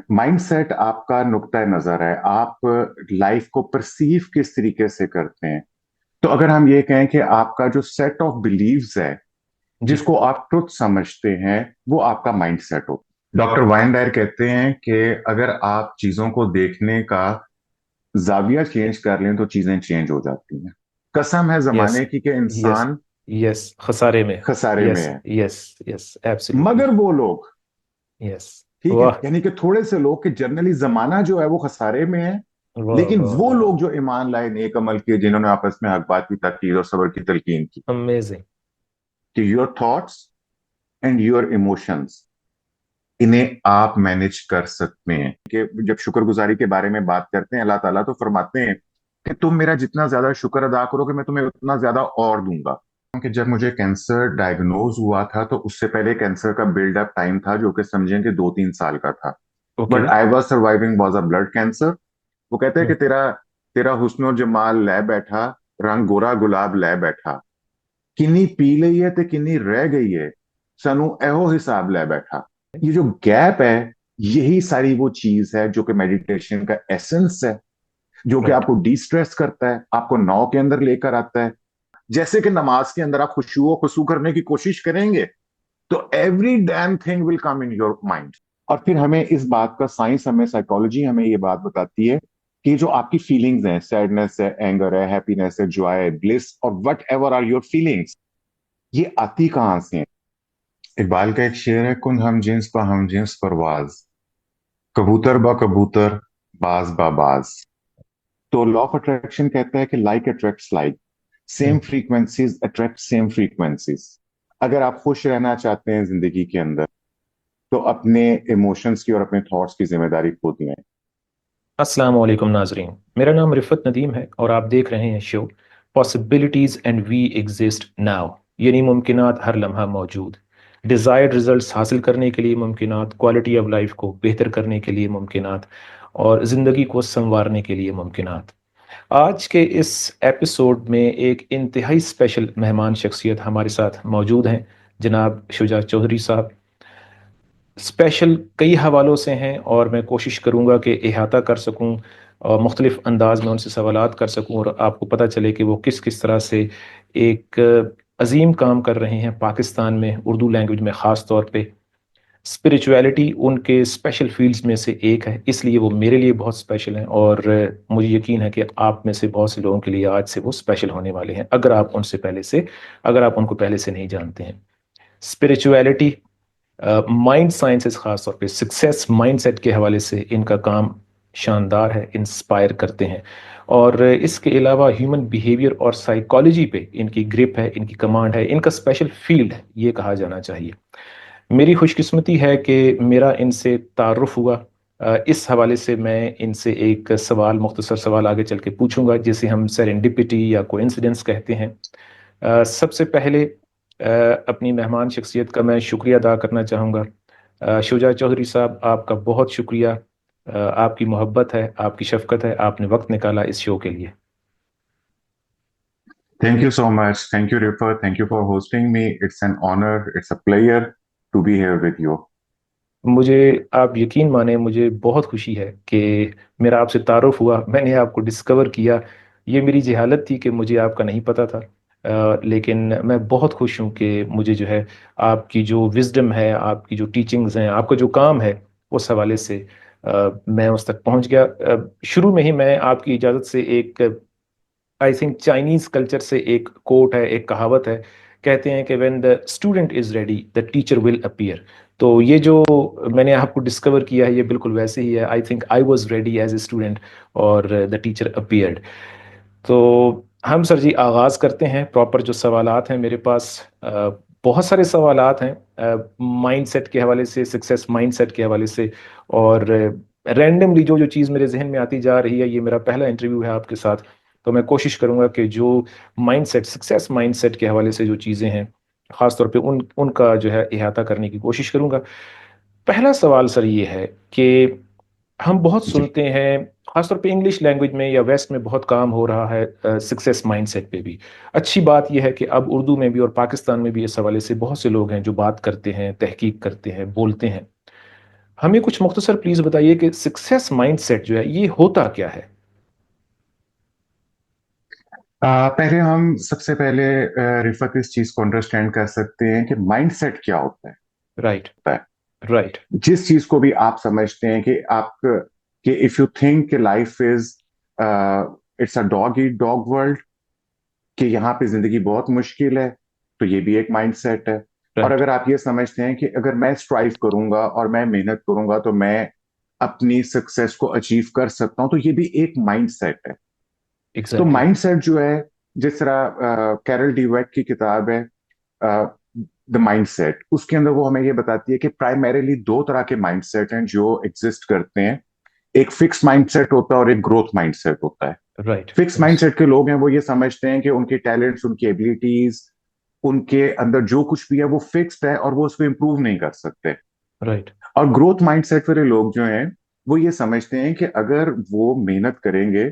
Mindset आपका नुक्ता नजर है, आप लाइफ को परसीव किस तरीके से करते हैं। तो अगर हम ये कहें कि आपका जो सेट ऑफ बिलीव्स है, जी। जिसको आप ट्रुथ समझते हैं, वो आपका माइंडसेट हो। डॉक्टर वाइनडायर कहते हैं कि अगर आप चीजों को देखने का जाविया चेंज कर लें तो चीजें चेंज हो जाती हैं। कसम है यस। जमाने की कि यस। इंसान यस, खसारे में। खसारे में यस। है। यस। Yes, absolutely. मगर वो लोग, यस। ठीक है, वाह। यानी कि थोड़े से लोग कि जनरली जमाना जो है वो खसारे में है। वाह लेकिन वाह वो वाह। लोग जो ईमान लाए, नेक अमल किए, जिन्होंने आपस में हक बात की ताकीद और सब्र की तलकीन की, अमेजिंग। कि your thoughts and your emotions, इन्हें आप मैनेज कर सकते हैं। कि जब शुक्रगुजारी के बारे में बात करते हैं, अल्लाह ताला तो फरमाते हैं कि तुम मेरा जितना ज्यादा शुक्र अदा करोगे, मैं तुम्हें उतना ज्यादा और दूंगा। कि जब मुझे कैंसर डायग्नोज हुआ था, तो उससे पहले कैंसर का बिल्डअप टाइम था, जो कि समझें कि 2-3 साल का था। Okay. But I was surviving was a blood cancer. वो कहते हैं कि तेरा तेरा हुस्न और जमाल लै बैठा, रंग गोरा गुलाब लै बैठा, किन्नी पी लई है ते किन्नी रह गई है, सनू एहो हिसाब लै बैठा। ये जो गैप है, यही सारी वो चीज है जो कि मेडिटेशन का एसेंस है, जो कि राइट। आपको डी स्ट्रेस करता है, आपको नौ के अंदर लेकर आता है। जैसे कि नमाज के अंदर आप खुशू खुशू करने की कोशिश करेंगे, तो every damn thing will come in your mind. और फिर हमें इस बात का साइंस, हमें साइकोलॉजी हमें ये बात बताती है कि जो आपकी फीलिंग्स हैं, सैडनेस है, एंगर है, हैप्पीनेस है, जॉय है, ब्लिस और whatever are your feelings, ये आती कहां से हैं। इकबाल का एक शेर है, कुन हम जिन्स बा हम जिन्स परवाज, कबूतर बा कबूतर, बाज बा बाज। तो लॉ ऑफ अट्रैक्शन कहता है कि like attracts like, same frequencies attract same frequencies. अगर आप खुश रहना चाहते हैं जिंदगी के अंदर, तो अपने इमोशंस की और अपने थॉट्स की जिम्मेदारी खुद लें। अस्सलाम वालेकुम नाजरीन, मेरा नाम रिफत नदीम है और आप देख रहे हैं show possibilities and we exist now, यानी मुमकिनात हर लम्हा मौजूद। डिज़ायर्ड रिजल्ट्स हासिल करने के लिए मुमकिनात, क्वालिटी ऑफ लाइफ को बेहतर करने के लिए मुमकिनात और ज़िंदगी को संवारने के लिए मुमकिनात। आज के इस एपिसोड में एक इंतहाई स्पेशल मेहमान शख्सियत हमारे साथ मौजूद हैं, जनाब शुजा चौधरी साहब। स्पेशल कई हवालों से हैं और मैं कोशिश करूँगा कि अहाता कर सकूँ और मुख्तलिफ़ अंदाज में उनसे सवालात कर सकूँ और आपको पता चले कि वो किस किस तरह से एक अजीम काम कर रहे हैं पाकिस्तान में, उर्दू लैंग्वेज में ख़ास तौर पे। स्पिरिचुअलिटी उनके स्पेशल फील्ड्स में से एक है, इसलिए वो मेरे लिए बहुत स्पेशल हैं और मुझे यकीन है कि आप में से बहुत से लोगों के लिए आज से वो स्पेशल होने वाले हैं, अगर आप उनको पहले से नहीं जानते हैं। स्पिरिचुअलिटी, माइंड साइंसेस, खास तौर पे सक्सेस माइंडसेट के हवाले से इनका काम शानदार है, इंस्पायर करते हैं। और इसके अलावा ह्यूमन बिहेवियर और साइकोलॉजी पे इनकी ग्रिप है, इनकी कमांड है, इनका स्पेशल फील्ड है, ये कहा जाना चाहिए। मेरी खुशकिस्मती है कि मेरा इनसे तारुफ हुआ। इस हवाले से मैं इनसे एक सवाल, मुख्तसर सवाल आगे चल के पूछूंगा, जिसे हम सेरेंडिपिटी या कोइंसिडेंस कहते हैं। सबसे पहले अपनी मेहमान शख्सियत का मैं शुक्रिया अदा करना चाहूँगा। शुजा चौधरी साहब, आपका बहुत शुक्रिया। आपकी मोहब्बत है, आपकी शफकत है, आपने वक्त निकाला इस शो के लिए। Thank you so much. Thank you, Ripper. Thank you for hosting me. It's an honor. It's a pleasure to be here with you. मुझे, आप यकीन माने, मुझे बहुत खुशी है कि मेरा आपसे तारुफ हुआ, मैंने आपको डिस्कवर किया। ये मेरी जहालत थी कि मुझे आपका नहीं पता था। लेकिन मैं बहुत खुश हूँ कि मुझे जो है आपकी जो विजडम है, आपकी जो टीचिंग्स हैं, आपका जो काम है, उस हवाले से मैं उस तक पहुँच गया। शुरू में ही मैं आपकी इजाज़त से एक, आई थिंक चाइनीज कल्चर से एक कोट है, एक कहावत है, कहते हैं कि when the student is ready the teacher will appear. तो ये जो मैंने आपको डिस्कवर किया है, ये बिल्कुल वैसे ही है। I think I was ready as a student और द टीचर अपीयर्ड। तो हम सर जी आगाज़ करते हैं। प्रॉपर जो सवालात हैं मेरे पास, बहुत सारे सवालात हैं माइंडसेट के हवाले से, सक्सेस माइंडसेट के हवाले से। और रैंडमली जो जो चीज़ मेरे जहन में आती जा रही है, ये मेरा पहला इंटरव्यू है आपके साथ, तो मैं कोशिश करूंगा कि जो माइंडसेट, सक्सेस माइंडसेट के हवाले से जो चीज़ें हैं, ख़ास तौर पे उनका जो है अहाता करने की कोशिश करूंगा। पहला सवाल सर ये है कि हम बहुत जी। सुनते हैं, खासतौर पे इंग्लिश लैंग्वेज में या वेस्ट में बहुत काम हो रहा है सक्सेस माइंडसेट पे भी। अच्छी बात यह है कि अब उर्दू में भी और पाकिस्तान में भी इस हवाले से बहुत से लोग हैं जो बात करते हैं, तहकीक करते हैं, बोलते हैं। हमें कुछ मुख्तसर प्लीज बताइए कि सक्सेस माइंडसेट जो है ये होता क्या है? पहले हम सबसे पहले रिफत इस चीज को अंडरस्टैंड कर सकते हैं कि माइंडसेट क्या होता राइट। है। राइट। जिस चीज को भी आप समझते हैं कि आप कि if you think life is it's a dog eat dog world, कि यहाँ पे जिंदगी बहुत मुश्किल है, तो ये भी एक माइंडसेट है। और राइट। अगर आप ये समझते हैं कि अगर मैं स्ट्राइव करूंगा और मैं मेहनत करूंगा तो मैं अपनी सक्सेस को अचीव कर सकता हूं, तो ये भी एक माइंडसेट है। तो एग्जैक्टली। माइंडसेट जो है, जिस तरह कैरल डीवेक की किताब है द माइंडसेट, उसके अंदर वो हमें ये बताती है कि प्राइमरीली दो तरह के माइंडसेट हैं जो एग्जिस्ट करते हैं। एक फिक्स माइंडसेट होता है और एक ग्रोथ माइंडसेट होता है। राइट। Fix yes. माइंडसेट के लोग हैं वो ये समझते हैं कि उनके टैलेंट्स, उनकी एबिलिटीज, उनके अंदर जो कुछ भी है वो फिक्स्ड है और वो उसको इम्प्रूव नहीं कर सकते। राइट। और ग्रोथ माइंडसेट वाले लोग जो हैं वो ये समझते हैं कि अगर वो मेहनत करेंगे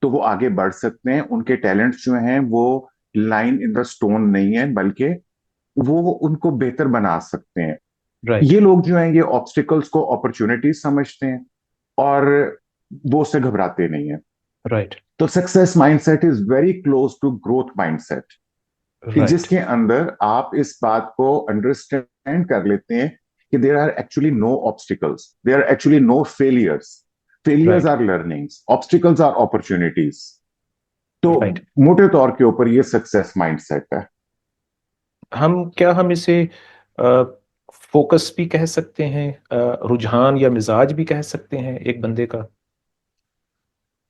तो वो आगे बढ़ सकते हैं, उनके टैलेंट्स जो हैं वो लाइन इन द स्टोन नहीं है, बल्कि वो उनको बेहतर बना सकते हैं। राइट। ये लोग जो हैं ये ऑब्स्टिकल्स को अपॉर्चुनिटीज समझते हैं और वो उससे घबराते नहीं है। राइट। तो success mindset is very close to growth mindset, कि राइट। जिसके अंदर आप इस बात को अंडरस्टैंड कर लेते हैं कि there are actually no obstacles, there are actually no failures. Failures right. Are learnings, obstacles are opportunities. तो राइट। मोटे तौर के ऊपर ये सक्सेस माइंडसेट है। हम इसे फोकस भी कह सकते हैं, रुझान या मिजाज भी कह सकते हैं एक बंदे का?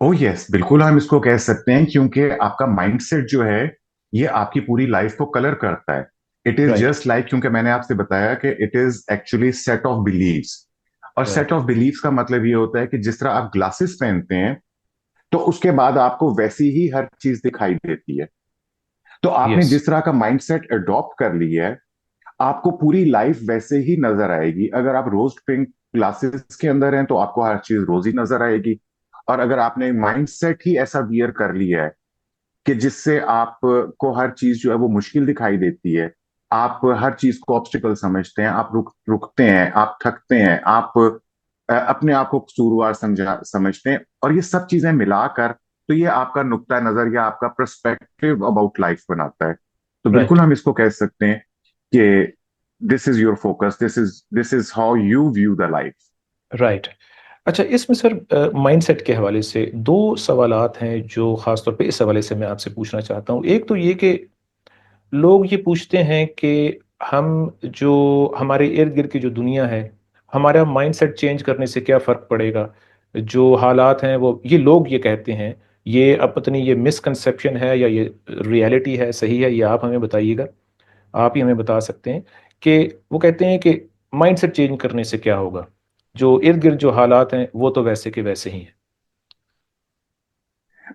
ओ यस, बिल्कुल हम इसको कह सकते हैं, क्योंकि आपका माइंडसेट जो है ये आपकी पूरी लाइफ को कलर करता है। It is right. Just like, क्योंकि मैंने आपसे बताया कि it is actually set of beliefs. और सेट राइट। ऑफ बिलीव्स का मतलब ये होता है कि जिस तरह आप ग्लासेस पहनते हैं तो उसके बाद आपको वैसी ही हर चीज दिखाई देती है। तो आपने यस। जिस तरह का माइंडसेट अडॉप्ट कर लिया है, आपको पूरी लाइफ वैसे ही नजर आएगी। अगर आप रोज पिंक ग्लासेस के अंदर हैं तो आपको हर चीज रोजी नजर आएगी। और अगर आपने माइंडसेट ही ऐसा वियर कर लिया है कि जिससे आपको हर चीज जो है वो मुश्किल दिखाई देती है, आप हर चीज को ऑब्स्टिकल समझते हैं, आप रुकते हैं, आप थकते हैं, आप अपने आप को कसूरवार समझते हैं, और ये सब चीजें मिलाकर तो ये आपका नुक्ता नजर या आपका पर्सपेक्टिव अबाउट लाइफ बनाता है। तो बिल्कुल राइट। हम इसको कह सकते हैं कि this is your focus, this is how you view the life. Right. अच्छा, इसमें सर माइंडसेट के हवाले से दो सवालात हैं जो ख़ास तौर पे इस हवाले से मैं आपसे पूछना चाहता हूँ। एक तो ये कि लोग ये पूछते हैं कि हम जो हमारे इर्द गिर्द की जो दुनिया है, हमारा माइंडसेट चेंज करने से क्या फ़र्क पड़ेगा? जो हालात हैं वो, ये लोग ये कहते हैं, ये अब पता नहीं ये मिसकंसेप्शन है या ये रियलिटी है, सही है, ये आप हमें बताइएगा। आप ही हमें बता सकते हैं कि वो कहते हैं कि माइंडसेट चेंज करने से क्या होगा? जो इर्द गिर्द जो हालात हैं वो तो वैसे के वैसे ही हैं।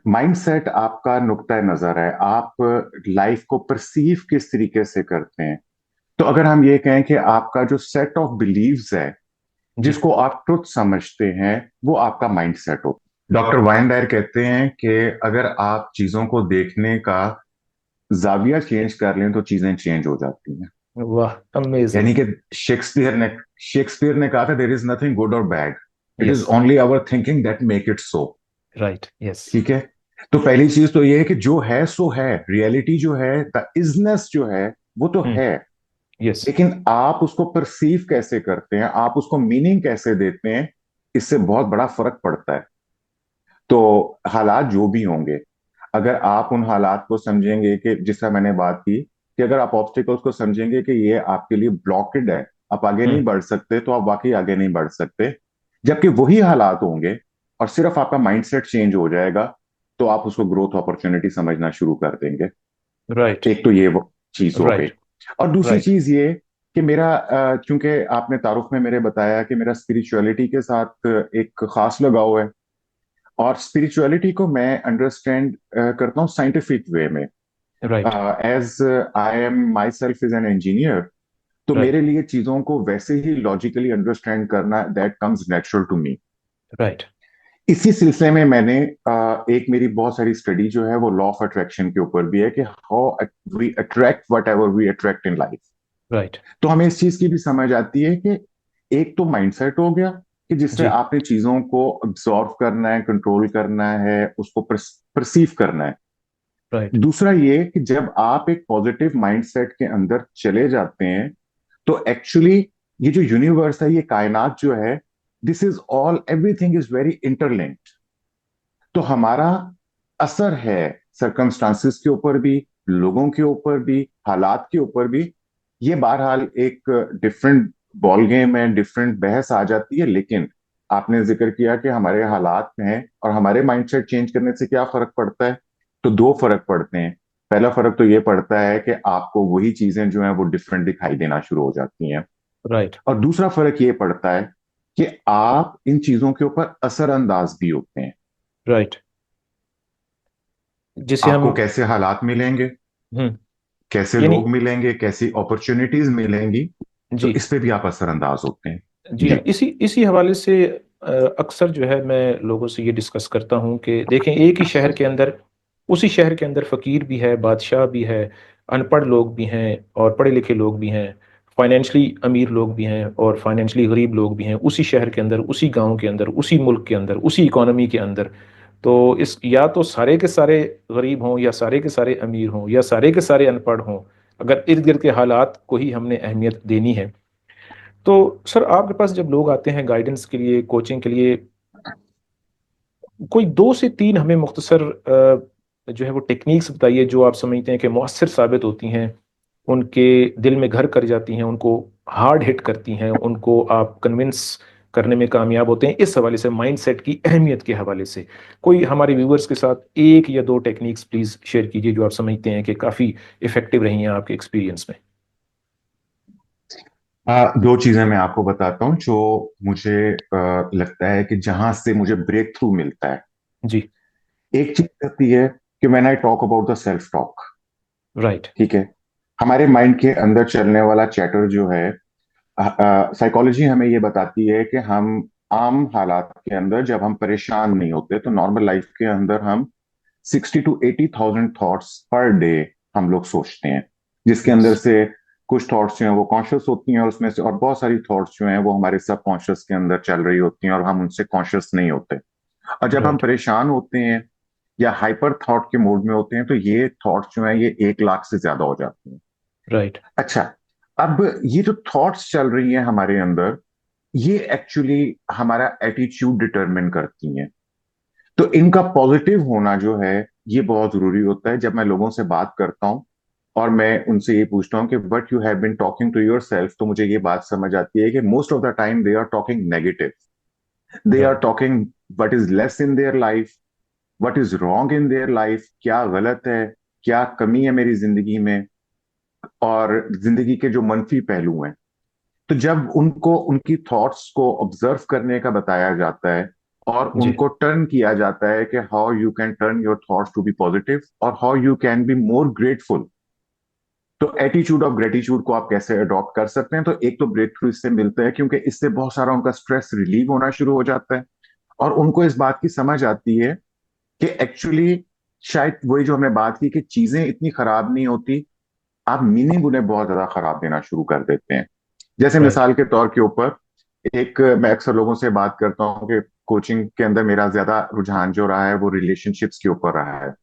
माइंडसेट आपका नुक्ता नजर है, आप लाइफ को परसीव किस तरीके से करते हैं। तो अगर हम ये कहें कि आपका जो सेट ऑफ बिलीव्स है, जी। जिसको आप ट्रुथ समझते हैं, वो आपका माइंडसेट हो। डॉक्टर वाइनडायर कहते हैं कि अगर आप चीजों को देखने का जाविया चेंज कर लें तो चीजें चेंज हो जाती हैं। वाह, अमेजिंग। यानी कि शेक्सपियर ने कहा था, देर इज नथिंग गुड और bad, it is yes. Only our thinking that make it so. Right. Yes. ठीक है। तो पहली चीज तो ये है कि जो है सो है, रियलिटी जो है, द इजनेस जो है वो तो हम्म। है। यस। लेकिन आप उसको परसीव कैसे करते हैं, आप उसको मीनिंग कैसे देते हैं, इससे बहुत बड़ा फर्क पड़ता है। तो हालात जो भी होंगे, अगर आप उन हालात को समझेंगे कि जिस तरह मैंने बात की कि अगर आप ऑब्स्टिकल्स को समझेंगे कि ये आपके लिए ब्लॉकेड है, आप आगे नहीं हम्म। बढ़ सकते, तो आप वाकई आगे नहीं बढ़ सकते। जबकि वही हालात होंगे और सिर्फ आपका माइंडसेट चेंज हो जाएगा, तो आप उसको ग्रोथ अपॉर्चुनिटी समझना शुरू कर देंगे। राइट। एक तो ये वो चीज हो गई। राइट। और दूसरी राइट। चीज ये कि मेरा चूंकि आपने तारुफ में मेरे बताया कि मेरा स्पिरिचुअलिटी के साथ एक खास लगाव है, और स्पिरिचुअलिटी को मैं अंडरस्टैंड करता हूँ साइंटिफिक वे में। Right. As I am myself is an engineer, तो राइट। मेरे लिए चीजों को वैसे ही लॉजिकली अंडरस्टैंड करना that comes natural to me. Right. इसी सिलसिले में मैंने एक मेरी बहुत सारी स्टडी जो है वो लॉ ऑफ अट्रैक्शन के ऊपर भी है, कि how we attract whatever we attract in life. Right. तो हमें इस चीज की भी समझ आती है कि एक तो माइंडसेट हो गया कि जिससे जी। आपने चीजों को ऑब्जॉर्व करना है, कंट्रोल करना है, उसको परसीव करना है। राइट। दूसरा ये कि जब आप एक पॉजिटिव माइंडसेट के अंदर चले जाते हैं तो एक्चुअली ये जो यूनिवर्स है, ये कायनात जो है, this is all, everything is very interlinked. तो हमारा असर है सरकमस्टांसिस के ऊपर भी, लोगों के ऊपर भी, हालात के ऊपर भी। ये बहरहाल एक डिफरेंट बॉल गेम है, डिफरेंट बहस आ जाती है। लेकिन आपने जिक्र किया कि हमारे हालात में है और हमारे माइंडसेट चेंज करने से क्या फर्क पड़ता है, तो दो फर्क पड़ते हैं। पहला फर्क तो ये पड़ता है कि आपको वही चीजें जो हैं वो डिफरेंट दिखाई देना शुरू हो जाती हैं। राइट। और दूसरा फर्क ये पड़ता है कि आप इन चीजों के ऊपर असरअंदाज भी होते हैं। राइट। जिसे आपको हम। कैसे हालात मिलेंगे, हम्म। कैसे यानी। लोग मिलेंगे, कैसी अपॉर्चुनिटीज मिलेंगी, तो जी। इस पे भी आप असरअंदाज होते हैं। जी हाँ, जी। इसी इसी हवाले से अक्सर जो है मैं लोगों से ये डिस्कस करता हूँ कि देखें, एक ही शहर के अंदर, उसी शहर के अंदर फ़कीर भी है, बादशाह भी है, अनपढ़ लोग भी हैं और पढ़े लिखे लोग भी हैं, फाइनेंशली अमीर लोग भी हैं और फाइनेंशली गरीब लोग भी हैं, उसी शहर के अंदर, उसी गांव के अंदर, उसी मुल्क के अंदर, उसी इकोनॉमी के अंदर। तो इस या तो सारे के सारे गरीब हों, या सारे के सारे अमीर हों, या सारे के सारे अनपढ़ हों, अगर इर्द गिर्द के हालात को ही हमने अहमियत देनी है। तो सर, आपके पास जब लोग आते हैं गाइडेंस के लिए, कोचिंग के लिए, कोई दो से तीन हमें मुख्तसर जो है वो टेक्निक्स बताइए जो आप समझते हैं कि मौसर साबित होती हैं, उनके दिल में घर कर जाती हैं, उनको हार्ड हिट करती हैं, उनको आप कन्विंस करने में कामयाब होते हैं, इस हवाले से, माइंडसेट की अहमियत के हवाले से। कोई हमारे व्यूवर्स के साथ एक या दो टेक्निक्स प्लीज शेयर कीजिए जो आप समझते हैं कि काफ़ी इफेक्टिव रही हैं आपके एक्सपीरियंस में। दो चीजें मैं आपको बताता हूँ जो मुझे लगता है कि जहां से मुझे ब्रेक थ्रू मिलता है। जी। एक चीज कहती है कि when I talk about the self talk, right. ठीक है, हमारे माइंड के अंदर चलने वाला चैटर जो है, साइकोलॉजी हमें ये बताती है कि हम आम हालात के अंदर जब हम परेशान नहीं होते तो नॉर्मल लाइफ के अंदर हम 60 to 80,000 थॉट्स पर डे हम लोग सोचते हैं, जिसके यस। अंदर से कुछ थॉट्स जो हैं वो कॉन्शियस होती हैं और उसमें से और बहुत सारी थॉट्स जो हैं वो हमारे सब कॉन्शियस के अंदर चल रही होती हैं और हम उनसे कॉन्शियस नहीं होते। और जब हम राइट। परेशान होते हैं या हाइपर थॉट के मोड में होते हैं तो ये थॉट्स जो हैं ये 1 लाख से ज्यादा हो जाती हैं। राइट। अच्छा, अब ये जो थॉट्स चल रही हैं हमारे अंदर, ये एक्चुअली हमारा एटीट्यूड डिटरमिन करती हैं। तो इनका पॉजिटिव होना जो है ये बहुत जरूरी होता है। जब मैं लोगों से बात करता हूं और मैं उनसे ये पूछता हूं कि what you have been talking to yourself, तो मुझे ये बात समझ आती है कि most of the time they are talking negative. They are right. Talking what is less in their life, what is wrong in their life, क्या गलत है, क्या कमी है मेरी जिंदगी में, और जिंदगी के जो मनफी पहलू हैं। तो जब उनको उनकी थॉट्स को ऑब्जर्व करने का बताया जाता है और जी। उनको टर्न किया जाता है कि how you can turn your thoughts to be positive और how you can be more grateful, तो एटीट्यूड ऑफ ग्रेटिट्यूड को आप कैसे अडॉप्ट कर सकते हैं, तो एक तो ब्रेक थ्रू इससे मिलता है क्योंकि इससे बहुत सारा उनका स्ट्रेस रिलीव होना शुरू हो जाता है और उनको इस बात की समझ आती है कि एक्चुअली शायद वही जो हमने बात की कि चीजें इतनी खराब नहीं होती, आप मीनिंग उन्हें बहुत ज्यादा खराब देना शुरू कर देते हैं। जैसे राइट। मिसाल के तौर के ऊपर, एक मैं अक्सर लोगों से बात करता हूँ कि कोचिंग के अंदर मेरा ज्यादा रुझान जो रहा है वो रिलेशनशिप्स के ऊपर रहा है।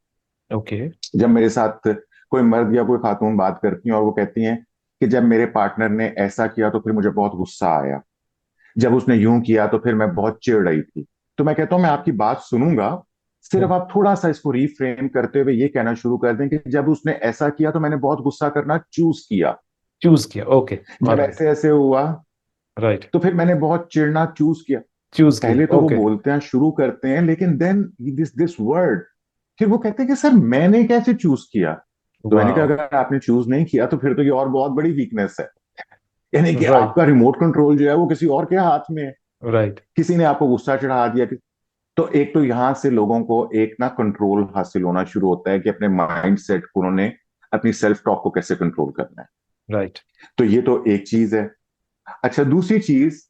ओके। जब मेरे साथ कोई मर्द या कोई खातून बात करती हैं और वो कहती हैं कि जब मेरे पार्टनर ने ऐसा किया तो फिर मुझे बहुत गुस्सा आया, जब उसने यूं किया तो फिर मैं बहुत चिढ़ रही थी। तो मैं कहता हूं मैं आपकी बात सुनूंगा, सिर्फ आप थोड़ा सा इसको रीफ्रेम करते हुए ये कहना शुरू कर दें कि जब उसने ऐसा किया तो मैंने बहुत गुस्सा करना चूज किया, चूज किया। ओके। जब ऑलराइट। ऐसे ऐसे हुआ राइट। तो फिर मैंने बहुत चिढ़ना चूज किया। चूज किया। पहले तो वो ओके। बोलते हैं, शुरू करते हैं, लेकिन देन दिस वर्ड, फिर वो कहते हैं कि सर मैंने कैसे चूज किया। तो मैंने कहा वाओ। अगर आपने चूज नहीं किया तो फिर तो ये और बहुत बड़ी वीकनेस है, यानी कि राइट। आपका रिमोट कंट्रोल जो है वो किसी और के हाथ में है, राइट। किसी ने आपको गुस्सा चढ़ा दिया। तो एक तो यहां से लोगों को एक ना कंट्रोल हासिल होना शुरू होता है कि अपने माइंड सेट को उन्होंने अपनी सेल्फ टॉक को कैसे कंट्रोल करना है। राइट। तो ये तो एक चीज है। अच्छा, दूसरी चीज,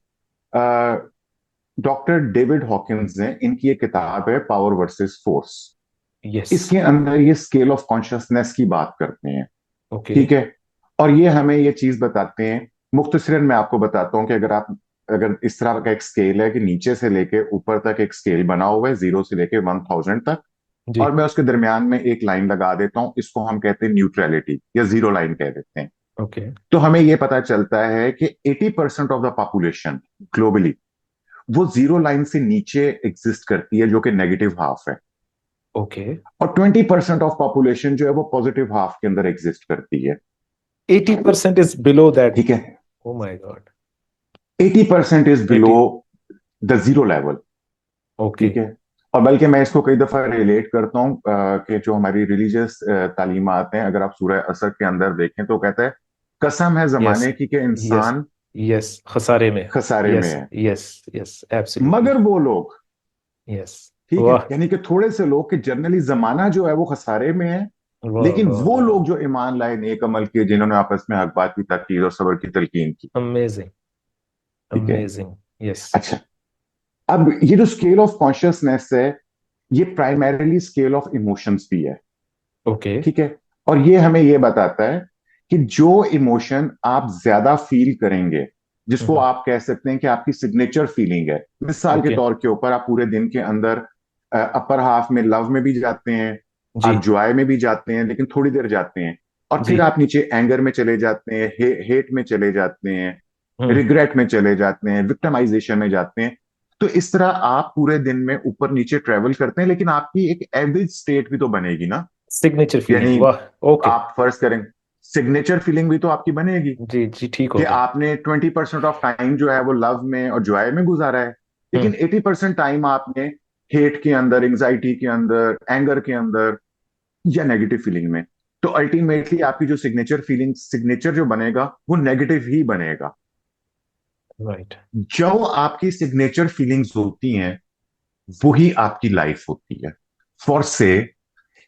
डॉक्टर डेविड हॉकिंस ने, इनकी एक किताब है पावर वर्सेस फोर्स, यस। इसके अंदर ये स्केल ऑफ कॉन्शियसनेस की बात करते हैं, ओके। ठीक है। और ये हमें ये चीज बताते हैं, मुख्तसरन मैं आपको बताता हूं कि अगर आप अगर इस तरह का एक स्केल है कि नीचे से लेके ऊपर तक एक स्केल बना हुआ है, 0 से लेके 1000 तक, जी। और मैं उसके दरमियान में एक लाइन लगा देता हूं, इसको हम कहते हैं न्यूट्रलिटी या जीरो लाइन कह देते हैं। ओके। तो हमें यह पता चलता है कि 80% ऑफ द पॉपुलेशन ग्लोबली वो जीरो लाइन से नीचे एग्जिस्ट करती है, जो कि नेगेटिव हाफ है। ओके। और 20% ऑफ पॉपुलेशन जो है वो पॉजिटिव हाफ के अंदर एग्जिस्ट करती है। 80% इज बिलो दैट। ठीक है, oh my God. 80% is below 80। The zero level. Okay. ठीक है, और बल्कि मैं इसको कई दफा रिलेट करता हूँ कि जो हमारी रिलीजियस तालीमात हैं, अगर आप सूरह असद के अंदर देखें तो कहता है कसम है यस। जमाने की कि यस। इंसान यस, खसारे में। खसारे में यस। है। यस। Yes, absolutely. मगर वो लोग, यस। ठीक है, वाह। यानी कि थोड़े से लोग, कि जनरली जमाना जो है वो खसारे में है, वाह लेकिन वाह वो वाह। लोग जो ईमान लाए, नेक अमल किए, जिन्होंने आपस में हक बात की ताकीद और सब्र की तलकीन की। अमेजिंग। ठीक है, अमेजिंग। यस। अच्छा, अब ये जो स्केल ऑफ कॉन्शियसनेस है, ये प्राइमरीली स्केल ऑफ इमोशंस भी है। ओके। ठीक है, और ये हमें ये बताता है कि जो इमोशन आप ज्यादा फील करेंगे, जिसको आप कह सकते हैं कि आपकी सिग्नेचर फीलिंग है, मिसाल के ओके। तौर के ऊपर आप पूरे दिन के अंदर अपर हाफ में लव में भी जाते हैं, जी। आप जॉय में भी जाते हैं, लेकिन थोड़ी देर जाते हैं, और जी। फिर आप नीचे एंगर में चले जाते हैं, हेट में चले जाते हैं, हम्म। रिग्रेट में चले जाते हैं, विक्टिमाइजेशन में जाते हैं। तो इस तरह आप पूरे दिन में ऊपर नीचे ट्रेवल करते हैं, लेकिन आपकी एक एवरेज स्टेट भी तो बनेगी ना। सिग्नेचर फीलिंग, यानी वाह। ओके। आप फर्ज करें, सिग्नेचर फीलिंग भी तो आपकी बनेगी जी जी, ठीक हो कि गया। आपने 20% ऑफ टाइम जो है वो लव में और जॉय में गुजारा है, हम्म। लेकिन 80% टाइम आपने हेट के अंदर, एंग्जाइटी के अंदर, एंगर के अंदर, या नेगेटिव फीलिंग में। तो अल्टीमेटली आपकी जो सिग्नेचर फीलिंग, सिग्नेचर जो बनेगा वो नेगेटिव ही बनेगा। राइट। जो आपकी सिग्नेचर फीलिंग्स होती हैं वही आपकी लाइफ होती है। फॉर से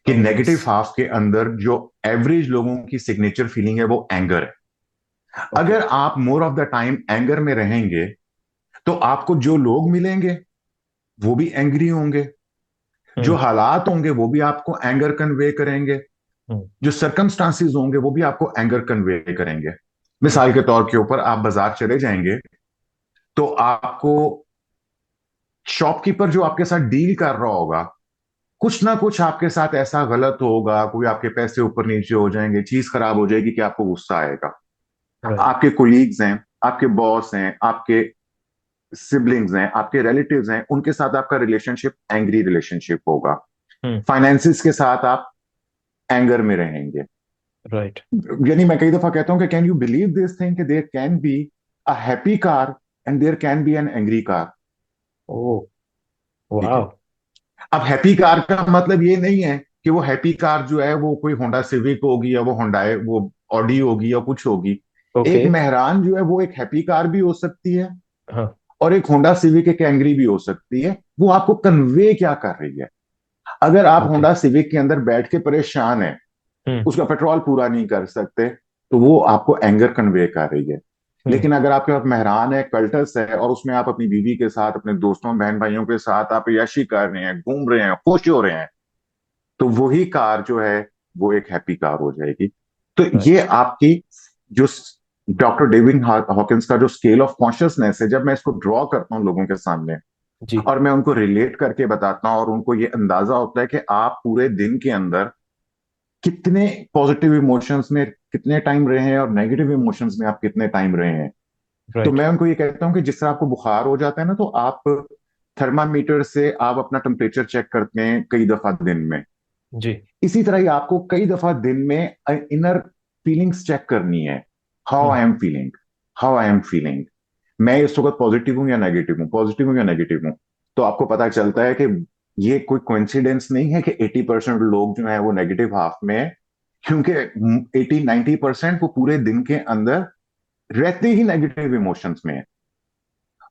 कि ओह यस। नेगेटिव हाफ के अंदर जो एवरेज लोगों की सिग्नेचर फीलिंग है वो एंगर है। ओके। अगर आप more of the time anger में रहेंगे तो आपको जो लोग मिलेंगे वो भी एंग्री होंगे, जो हम्म। हालात होंगे वो भी आपको एंगर कन्वे करेंगे, हम्म। जो सर्कमस्टांसिस होंगे वो भी आपको एंगर कन्वे करेंगे। मिसाल के तौर के ऊपर आप बाजार चले जाएंगे तो आपको शॉपकीपर जो आपके साथ डील कर रहा होगा, कुछ ना कुछ आपके साथ ऐसा गलत होगा, कोई आपके पैसे ऊपर नीचे हो जाएंगे, चीज खराब हो जाएगी कि आपको गुस्सा आएगा। राइट। आपके कोलीग्स हैं, आपके बॉस हैं, आपके सिबलिंग्स हैं, आपके रिलेटिव्स हैं, उनके साथ आपका रिलेशनशिप एंग्री रिलेशनशिप होगा। हम्म। फाइनेंसिस के साथ आप एंगर में रहेंगे। राइट। यानी मैं कई दफा कहता हूं कि can you believe this thing कि there can be a happy car and there can be an angry car. Oh. ठीक है, वाह। अब हैप्पी कार का मतलब ये नहीं है कि वो हैप्पी कार जो है वो कोई होंडा सिविक होगी, या वो होंडा वो ऑडी होगी, या कुछ होगी। ओके। एक मेहरान जो है वो एक हैप्पी कार भी हो सकती है, हाँ। और एक होंडा सिविक एक एंग्री भी हो सकती है। वो आपको कन्वे क्या कर रही है। अगर आप ओके। होंडा सिविक के अंदर बैठ के परेशान हैं, हम्म। उसका पेट्रोल पूरा नहीं कर सकते, तो वो आपको एंगर कन्वे कर रही है। हम्म। लेकिन अगर आपके पास मेहरान है, कल्टस है, और उसमें आप अपनी बीवी के साथ, अपने दोस्तों बहन भाइयों के साथ आप याशी कर रहे हैं, घूम रहे हैं, खुश हो रहे हैं, तो वही कार जो है वो एक हैप्पी कार हो जाएगी। तो ये राइट। आपकी जो डॉक्टर डेविड हॉकिंस का जो स्केल ऑफ कॉन्शियसनेस है, जब मैं इसको ड्रॉ करता हूँ लोगों के सामने जी। और मैं उनको रिलेट करके बताता हूँ, और उनको ये अंदाजा होता है कि आप पूरे दिन के अंदर कितने पॉजिटिव इमोशंस में कितने टाइम रहे हैं और नेगेटिव इमोशंस में आप कितने टाइम रहे हैं। तो राइट। मैं उनको ये कहता हूँ कि जिस तरह आपको बुखार हो जाता है ना, तो आप थर्मामीटर से आप अपना टेम्परेचर चेक करते हैं कई दफा दिन में। जी। इसी तरह ही आपको कई दफा दिन में इनर फीलिंग्स चेक करनी है। How hmm. I am feeling, how I am feeling, मैं इस वक्त पॉजिटिव हूं या नेगेटिव हूं, पॉजिटिव हूं या नेगेटिव हूं। तो आपको पता चलता है कि ये कोई कोइंसिडेंस नहीं है कि 80% लोग जो है वो नेगेटिव हाफ में है, क्योंकि 80-90% वो पूरे दिन के अंदर रहते ही नेगेटिव इमोशंस में है।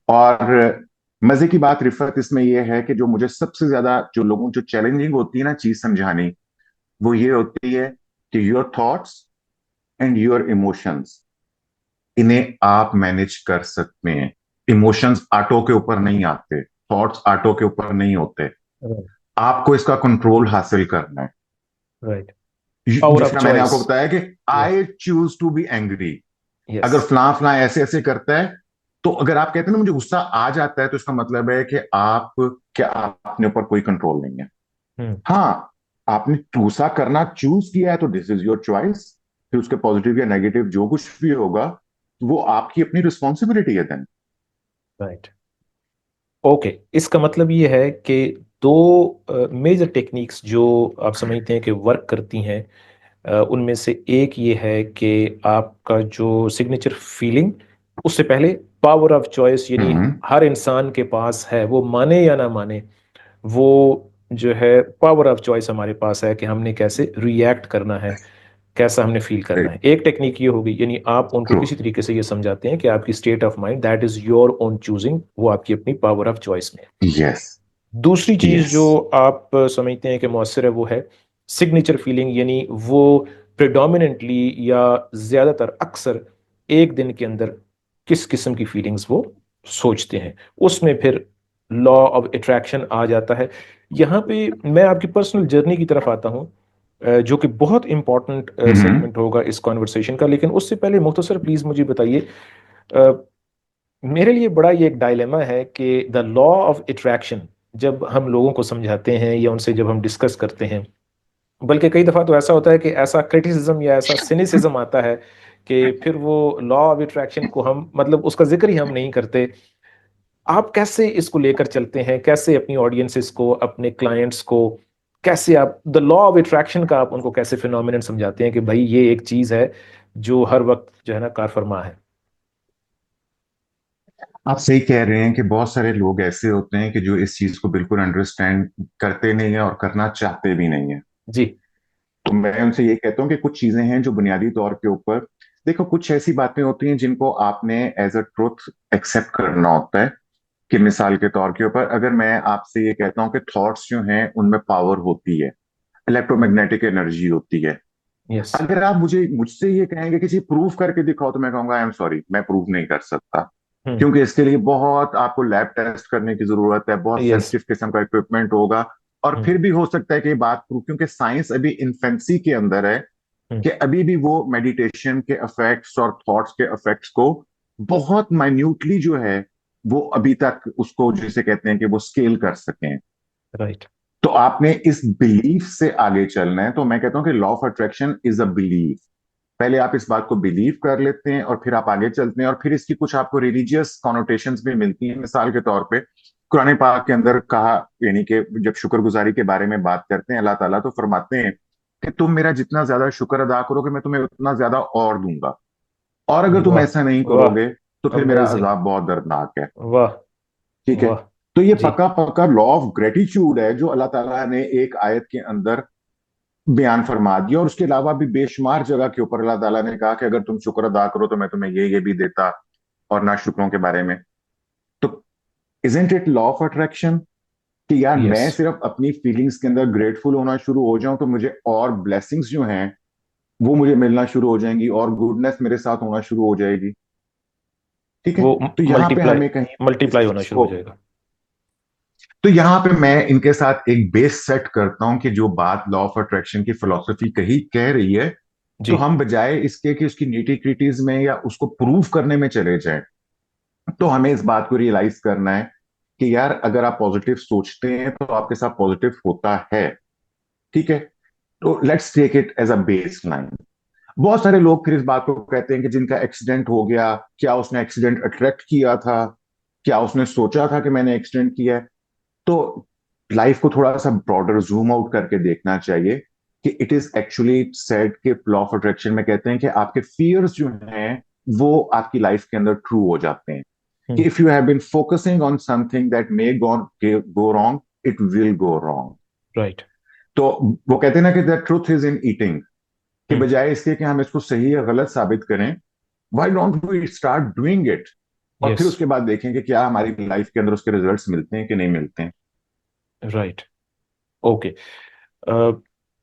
और मजे की बात रिफत इसमें यह है कि जो मुझे सबसे ज्यादा, जो लोगों जो चैलेंजिंग होती है ना चीज समझानी, वो ये होती है कि your thoughts and your emotions, इन्हें आप मैनेज कर सकते हैं। इमोशंस ऑटो के ऊपर नहीं आते, थॉट्स ऑटो के ऊपर नहीं होते, राइट। आपको इसका कंट्रोल हासिल करना है। राइट। पावर जिस ऑफ तरह मैंने चॉइस। आपको बताया कि yes. I choose to be angry, yes. अगर फला फला ऐसे ऐसे करता है तो अगर आप कहते हैं ना मुझे गुस्सा आ जाता है, तो इसका मतलब है कि आप, क्या अपने ऊपर कोई कंट्रोल नहीं है। हम्म। हाँ, आपने गुस्सा करना चूज किया है तो दिस इज योर चॉइस। फिर उसके पॉजिटिव या नेगेटिव जो कुछ भी होगा, वो आपकी अपनी रिस्पॉन्सिबिलिटी है देन। राइट। ओके, इसका मतलब ये है कि दो मेजर टेक्निक्स जो आप समझते हैं कि वर्क करती हैं, उनमें से एक ये है कि आपका जो सिग्नेचर फीलिंग, उससे पहले पावर ऑफ चॉइस, यानी हम्म। हर इंसान के पास है, वो माने या ना माने, वो जो है पावर ऑफ चॉइस हमारे पास है कि हमने कैसे रिएक्ट करना है, कैसा हमने फील करना है। एक टेक्निक ये होगी, यानी आप उनको ट्रू। किसी तरीके से ये समझाते हैं कि आपकी state of mind that is your own choosing, वो आपकी अपनी पावर ऑफ चॉइस में है। यस। दूसरी चीज यस। जो आप समझते हैं कि मौसर है, वो है सिग्नेचर फीलिंग, यानी वो प्रेडोमिनेंटली या ज्यादातर अक्सर एक दिन के अंदर किस किस्म की फीलिंग्स वो सोचते हैं, उसमें फिर लॉ ऑफ अट्रैक्शन आ जाता है। यहाँ पे मैं आपकी पर्सनल जर्नी की तरफ आता हूँ, जो कि बहुत इंपॉर्टेंट हम्म। सेगमेंट होगा इस कॉन्वर्सेशन का। लेकिन उससे पहले मुख्तसर प्लीज मुझे बताइए, अ, मेरे लिए बड़ा ये एक डायलेमा है कि द लॉ ऑफ अट्रैक्शन जब हम लोगों को समझाते हैं या उनसे जब हम डिस्कस करते हैं, बल्कि कई दफ़ा तो ऐसा होता है कि ऐसा क्रिटिसिज्म या ऐसा सिनिसिज्म आता है कि फिर वो लॉ ऑफ अट्रैक्शन को हम, मतलब उसका जिक्र ही हम नहीं करते। आप कैसे इसको लेकर चलते हैं, कैसे अपनी ऑडियंसेस को, अपने क्लाइंट्स को, कैसे आप द लॉ ऑफ अट्रैक्शन का आप उनको कैसे फिनोमिनन समझाते हैं कि भाई ये एक चीज है जो हर वक्त जो है ना कार फरमा है? आप सही कह रहे हैं कि बहुत सारे लोग ऐसे होते हैं कि जो इस चीज को बिल्कुल अंडरस्टैंड करते नहीं है और करना चाहते भी नहीं है। जी। तो मैं उनसे ये कहता हूँ कि कुछ चीजें हैं जो बुनियादी तौर के ऊपर, देखो कुछ ऐसी बातें होती हैं जिनको आपने एज अ ट्रुथ एक्सेप्ट करना होता है। कि मिसाल के तौर के ऊपर अगर मैं आपसे ये कहता हूँ कि थॉट्स जो हैं उनमें पावर होती है, इलेक्ट्रोमैग्नेटिक एनर्जी होती है। यस। अगर आप मुझसे ये कहेंगे कि जी प्रूफ करके दिखाओ, तो मैं कहूंगा आई एम सॉरी, मैं प्रूफ नहीं कर सकता। हम्म। क्योंकि इसके लिए बहुत आपको लैब टेस्ट करने की जरूरत है, बहुत यस। सेंसिटिव किस्म का इक्विपमेंट होगा। और हम्म। फिर भी हो सकता है कि ये बात प्रूफ, क्योंकि साइंस अभी इन्फेंसी के अंदर है, हम्म। कि अभी भी वो मेडिटेशन के इफेक्ट्स और थॉट्स के इफेक्ट्स को बहुत माइन्यूटली जो है वो अभी तक उसको जिसे कहते हैं कि वो स्केल कर सकें। राइट। तो आपने इस बिलीफ से आगे चलना है। तो मैं कहता हूं कि law of attraction is a belief. पहले आप इस बात को बिलीव कर लेते हैं और फिर आप आगे चलते हैं, और फिर इसकी कुछ आपको रिलीजियस कॉनोटेशंस भी मिलती हैं। मिसाल के तौर पे कुरान पाक के अंदर कहा, यानी कि जब शुक्रगुजारी के बारे में बात करते हैं, अल्लाह ताला तो फरमाते हैं कि तुम मेरा जितना ज्यादा शुक्र अदा करोगे मैं तुम्हें उतना ज्यादा और दूंगा, और अगर तुम वाह। ऐसा नहीं वाह। करोगे तो फिर मेरा अमेजिंग। अजाब बहुत दर्दनाक है। वाह। ठीक है। वाह। तो ये जी। पक्का पक्का लॉ ऑफ ग्रेटिट्यूड है जो अल्लाह ताला ने एक आयत के अंदर बयान फरमा दिया। और उसके अलावा भी बेशुमार जगह के ऊपर अल्लाह ताला ने कहा कि अगर तुम शुक्र अदा करो तो मैं तुम्हें ये भी देता, और ना शुक्रों के बारे में। तो isn't it law of attraction कि यार यस। मैं सिर्फ अपनी फीलिंग्स के अंदर ग्रेटफुल होना शुरू हो जाऊं तो मुझे और ब्लेसिंग्स जो हैं वो मुझे मिलना शुरू हो जाएंगी, और गुडनेस मेरे साथ होना शुरू हो जाएगी। ठीक है। वो तो यहां पे मल्टीप्लाई हमें कहीं इस मल्टीप्लाई होना चीज शुरू को, हो जाएगा। तो यहाँ पे मैं इनके साथ एक बेस सेट करता हूं कि जो बात लॉ ऑफ अट्रैक्शन की फिलॉसफी कही कह रही है, तो जी। हम बजाय इसके कि उसकी नीटी क्रिटीज में या उसको प्रूव करने में चले जाएं, तो हमें इस बात को रियलाइज करना है कि यार अगर आप पॉजिटिव सोचते हैं तो आपके साथ पॉजिटिव होता है। ठीक है। तो let's take it as a baseline. बहुत सारे लोग फिर इस बात को कहते हैं कि जिनका एक्सीडेंट हो गया, क्या उसने एक्सीडेंट अट्रैक्ट किया था, क्या उसने सोचा था कि मैंने एक्सीडेंट किया है? तो लाइफ को थोड़ा सा ब्रॉडर जूम आउट करके देखना चाहिए कि इट इज एक्चुअली सेड के लॉ ऑफ अट्रैक्शन में कहते हैं कि आपके फियर्स जो हैं वो आपकी लाइफ के अंदर ट्रू हो जाते हैं। कि hmm. If you have been focusing on something that may go wrong, it will go wrong. Right. तो वो कहते हैं ना कि the truth is in eating, कि हम्म। बजाय इसके कि हम इसको सही या गलत साबित करें, why don't we start doing it, और फिर यस। उसके बाद देखें कि क्या हमारी लाइफ के अंदर उसके रिजल्ट्स मिलते हैं कि नहीं मिलते हैं। राइट। ओके।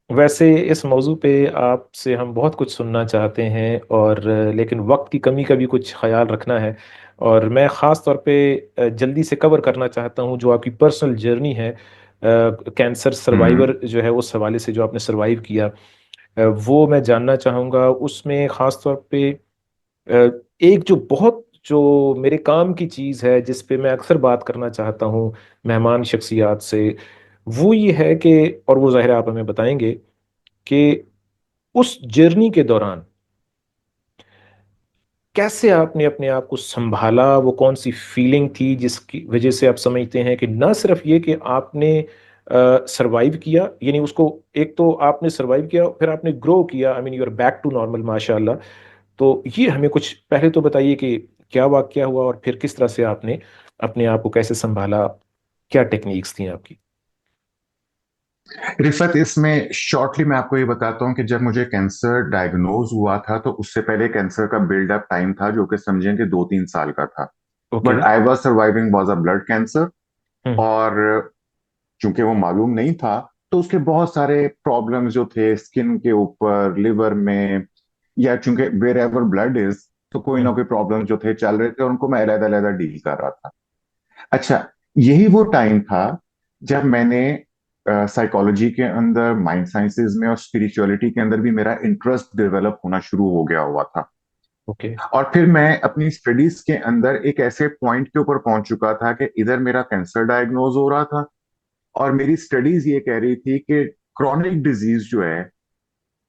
वैसे इस मौजू पे आपसे हम बहुत कुछ सुनना चाहते हैं, और लेकिन वक्त की कमी का भी कुछ ख्याल रखना है। और मैं ख़ास तौर पे जल्दी से कवर करना चाहता हूँ जो आपकी पर्सनल जर्नी है, कैंसर हम्म। सर्वाइवर जो है उस हवाले से जो आपने सर्वाइव किया, वो मैं जानना चाहूँगा। उसमें ख़ास तौर पे एक जो बहुत जो मेरे काम की चीज़ है, जिस पे मैं अक्सर बात करना चाहता हूँ मेहमान शख्सियात से, वो ये है कि, और वो ज़ाहिर है आप हमें बताएंगे कि उस जर्नी के दौरान कैसे आपने अपने आप को संभाला, वो कौन सी फीलिंग थी जिसकी वजह से आप समझते हैं कि ना सिर्फ ये कि आपने सरवाइव किया, यानी उसको, एक तो आपने सरवाइव किया, फिर आपने ग्रो किया, I mean you are back to normal माशाल्लाह। तो ये हमें कुछ पहले तो बताइए कि क्या वाकया हुआ और फिर किस तरह से आपने अपने आप को कैसे संभाला, क्या टेक्निक्स थी आपकी। रिफत, इसमें शॉर्टली मैं आपको ये बताता हूँ कि जब मुझे कैंसर डायग्नोज हुआ था तो उससे पहले कैंसर का बिल्डअप टाइम था जो कि समझें कि 2-3 साल का था। Okay. But I was surviving was a blood cancer. Hmm. और चूंकि वो मालूम नहीं था तो उसके बहुत सारे प्रॉब्लम्स जो थे स्किन के ऊपर, लिवर में, या चूंकि वेर एवर ब्लड इज, तो कोई ना हम्म। कोई प्रॉब्लम जो थे चल रहे थे और उनको मैं अलग अलग डील कर रहा था। अच्छा, यही वो टाइम था जब मैंने साइकोलॉजी के अंदर, माइंड साइंसेज में और स्पिरिचुअलिटी के अंदर भी मेरा इंटरेस्ट डेवलप होना शुरू हो गया हुआ था। ओके। और फिर मैं अपनी स्टडीज के अंदर एक ऐसे पॉइंट के ऊपर पहुंच चुका था कि इधर मेरा कैंसर डायग्नोज हो रहा था और मेरी स्टडीज ये कह रही थी कि क्रॉनिक डिजीज जो है,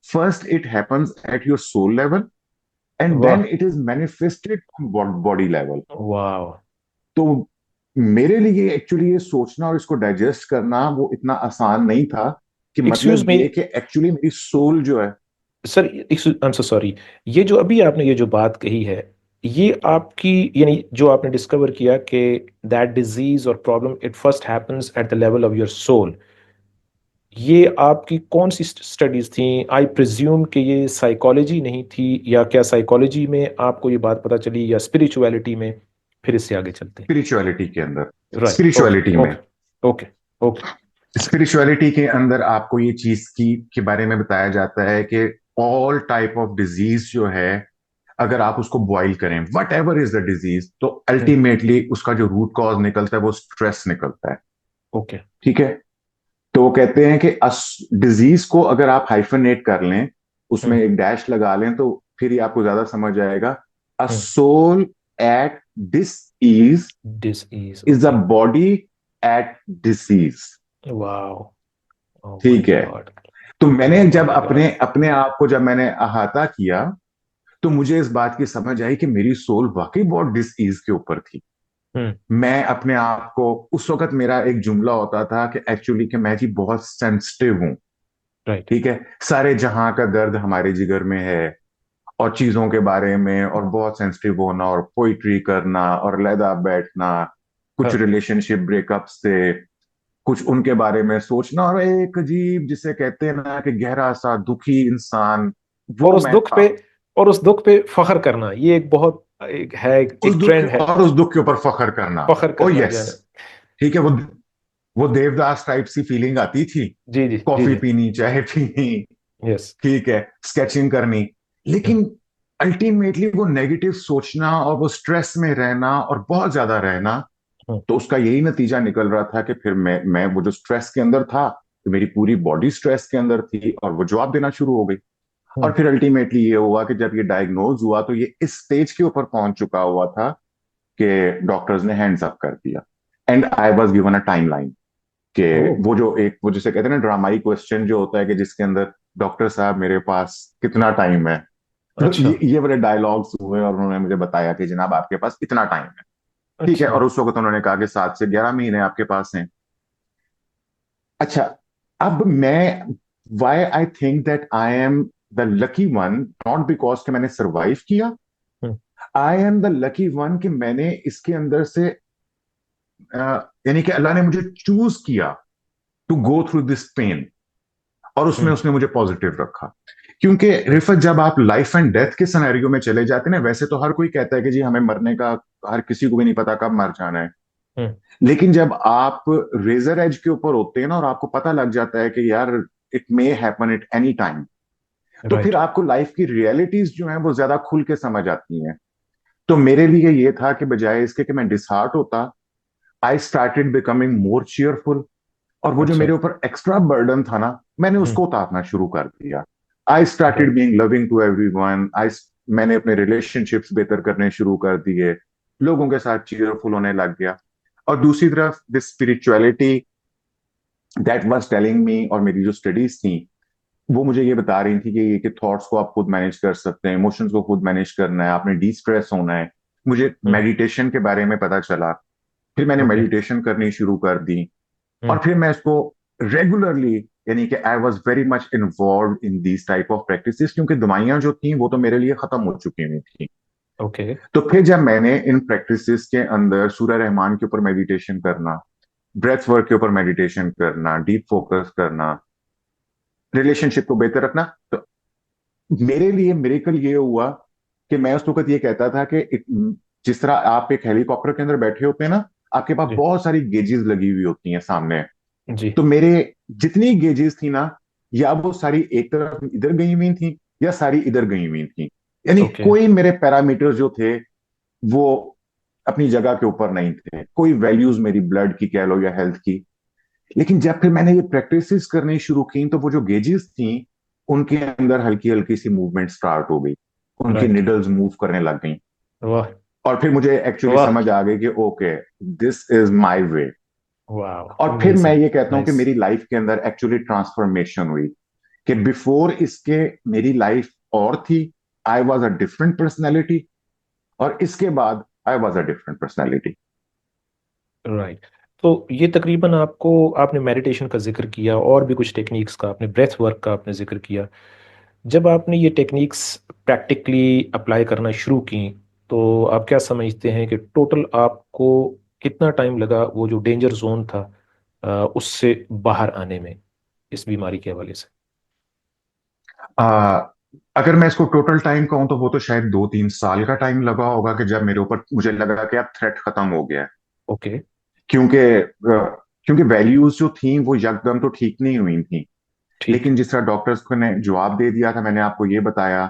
first it happens at your soul level and वाह। Then it is manifested body level. वाह। तो मेरे लिए एक्चुअली ये सोचना और इसको डाइजेस्ट करना वो इतना आसान नहीं था कि एक्सक्यूज मतलब मी ये कि एक्चुअली मेरी सोल जो है। Sir, I am so sorry, ये जो अभी आपने ये जो बात कही है, ये आपकी, यानी जो आपने डिस्कवर किया कि दैट डिजीज और problem it first happens at the level of your soul, ये आपकी कौन सी स्टडीज थी? आई प्रिज्यूम कि ये साइकोलॉजी नहीं थी, या क्या साइकोलॉजी में आपको ये बात पता चली, या स्पिरिचुअलिटी में? फिर इससे आगे चलते हैं। स्पिरिचुअलिटी के अंदर, राइट। ओके। स्पिरिचुअलिटी में, ओके। ओके। ओके। स्पिरिचुअलिटी के अंदर आपको ये चीज की के बारे में बताया जाता है कि ऑल टाइप ऑफ डिजीज जो है, अगर आप उसको बॉइल करें, what ever is the disease, तो अल्टीमेटली उसका जो रूट कॉज निकलता है वो स्ट्रेस निकलता है। ओके। ठीक है। तो वो कहते हैं कि डिजीज को अगर आप हाइफनेट कर लें, उसमें एक डैश लगा लें, तो फिर ही आपको ज्यादा समझ आएगा। A soul at this disease. Is a okay. Body at disease. Wow. Oh my ठीक है। गॉड। तो ओह मैंने जब माय अपने गॉड। अपने आप को जब मैंने अहाता किया, तो मुझे इस बात की समझ आई कि मेरी सोल वाकई बहुत डिसीज के ऊपर थी। हम्म। मैं अपने आप को, उस वक्त मेरा एक जुमला होता था कि एक्चुअली कि मैं जी बहुत सेंसिटिव हूं। राइट। ठीक है। सारे जहां का दर्द हमारे जिगर में है, और चीजों के बारे में और बहुत सेंसिटिव होना और पोइट्री करना और अलहदा बैठना, कुछ हाँ। रिलेशनशिप ब्रेकअप से, कुछ उनके बारे में सोचना, और एक अजीब जिसे कहते हैं ना कि गहरा सा दुखी इंसान, और वो उस मैं दुख था। पे और उस दुख पे फख्र करना, ये एक बहुत एक है, उस एक दुख ट्रेंड है। और उस दुख के ऊपर फख्र करना। फख्र ओ करना जो यस। है ना। ठीक है। वो देवदास टाइप सी फीलिंग आती थी। जी जी जी कॉफी जी। पीनी, चाय पीनी, यस। ठीक है, स्केचिंग करनी। हम्म। लेकिन अल्टीमेटली वो नेगेटिव सोचना और वो स्ट्रेस में रहना और बहुत ज्यादा रहना, हम्म। तो उसका यही नतीजा निकल रहा था कि फिर मैं वो जो स्ट्रेस के अंदर था, तो मेरी पूरी बॉडी स्ट्रेस के अंदर थी और वो जवाब देना शुरू हो गई। और हम्म। फिर अल्टीमेटली ये हुआ कि जब ये डायग्नोज हुआ तो ये इस स्टेज के ऊपर पहुंच चुका हुआ था कि डॉक्टर्स ने हैंड्स अप कर दिया। And I was given a time line कि ओह। वो जो एक, वो जिसे कहते हैं ना ड्रामाई क्वेश्चन जो होता है कि जिसके अंदर, डॉक्टर साहब मेरे पास कितना टाइम है। तो अच्छा। ये बड़े डायलॉग्स हुए और उन्होंने मुझे बताया कि जनाब आपके पास इतना टाइम है। ठीक है। अच्छा। और उस वक्त उन्होंने कहा कि 7 से 11 महीने आपके पास हैं। अच्छा, अब मैं, why I think that I am the lucky one, not because कि मैंने सरवाइव किया, hmm. I am the lucky one कि मैंने इसके अंदर से यानी कि अल्लाह ने मुझे चूज किया to go through this pain, और उसमें हम्म। उसने मुझे पॉजिटिव रखा। क्योंकि रिफत, जब आप लाइफ एंड डेथ के सिनेरियो में चले जाते हैं ना, वैसे तो हर कोई कहता है कि जी हमें मरने का, हर किसी को भी नहीं पता कब मर जाना है। हम्म। लेकिन जब आप रेजर एज के ऊपर होते हैं ना और आपको पता लग जाता है कि यार it may happen at any time, तो फिर राइट। आपको लाइफ की रियलिटीज जो हैं वो ज्यादा खुल के समझ आती हैं। तो मेरे लिए ये था कि बजाय इसके कि मैं डिसहार्ट होता, I started becoming more cheerful. और वो जो अच्छा। मेरे ऊपर एक्स्ट्रा बर्डन था ना, मैंने हम्म। उसको उतारना शुरू कर दिया। I started right. Being loving to everyone. I मैंने अपने रिलेशनशिप्स बेहतर करने शुरू कर दिए। लोगों के साथ चीयरफुल होने लग गया। और दूसरी तरफ this spirituality that was telling me, और मेरी जो स्टडीज थी वो मुझे ये बता रही थी कि थॉट्स को आप खुद मैनेज कर सकते हैं, इमोशंस को खुद मैनेज करना है, आपने डी स्ट्रेस होना है। मुझे हम्म। मेडिटेशन के बारे में पता चला, फिर मैंने ओके। मेडिटेशन करनी शुरू कर दी। हम्म। और फिर मैं इसको रेगुलरली, यानी कि I was very much involve in these type of practices, क्योंकि दवाइयां जो थी वो तो मेरे लिए खत्म हो चुकी हुई थी। ओके। तो फिर जब मैंने इन प्रैक्टिसेस के अंदर सूर्य रहमान के ऊपर मेडिटेशन करना, ब्रेथ वर्क के ऊपर मेडिटेशन करना, डीप फोकस करना, रिलेशनशिप को बेहतर रखना, तो मेरे लिए मिरेकल ये हुआ कि मैं उस वक्त ये कहता था कि जिस तरह आप एक हेलीकॉप्टर के अंदर बैठे होते हैं ना, आपके पास जी। बहुत सारी गेजेस लगी हुई होती हैं सामने। जी। तो मेरे जितनी गेजेस थी ना, या वो सारी एक तरफ इधर गई हुई थी या सारी इधर गई हुई थी, यानी ओके। कोई मेरे पैरामीटर जो थे वो अपनी जगह के ऊपर नहीं थे, कोई वैल्यूज मेरी ब्लड की कह लो या हेल्थ की। लेकिन जब फिर मैंने ये प्रैक्टिसेस करनी शुरू की तो वो जो गेजेस थी उनके अंदर हल्की हल्की सी मूवमेंट स्टार्ट हो गई, उनकी राइट। निडल्स मूव करने लग गई। वाह। और फिर मुझे एक्चुअली वाह। समझ आ गई कि okay, this is my way. वाह। और फिर मैं अमेजिंग। ये कहता हूँ कि नाइस। मेरी लाइफ के अंदर एक्चुअली ट्रांसफॉर्मेशन हुई, कि बिफोर इसके मेरी लाइफ और थी, I was a different personality, और इसके बाद I was a different personality. Right. तो ये तकरीबन आपको, आपने मेडिटेशन का जिक्र किया और भी कुछ टेक्निक्स का, आपने ब्रेथ वर्क का आपने जिक्र किया। जब आपने ये टेक्निक्स प्रैक्टिकली अप्लाई करना शुरू की, तो आप क्या समझते हैं कि टोटल आपको कितना टाइम लगा वो जो डेंजर जोन था उससे बाहर आने में, इस बीमारी के हवाले से? आ, अगर मैं इसको टोटल टाइम कहूं तो वो तो शायद 2-3 साल का टाइम लगा होगा, कि जब मेरे ऊपर मुझे लगा कि अब थ्रेट खत्म हो गया है। ओके। क्योंकि क्योंकि वैल्यूज जो थी वो यकदम तो ठीक नहीं हुई थी। ठीक। लेकिन जिस तरह डॉक्टर्स ने जवाब दे दिया था, मैंने आपको ये बताया,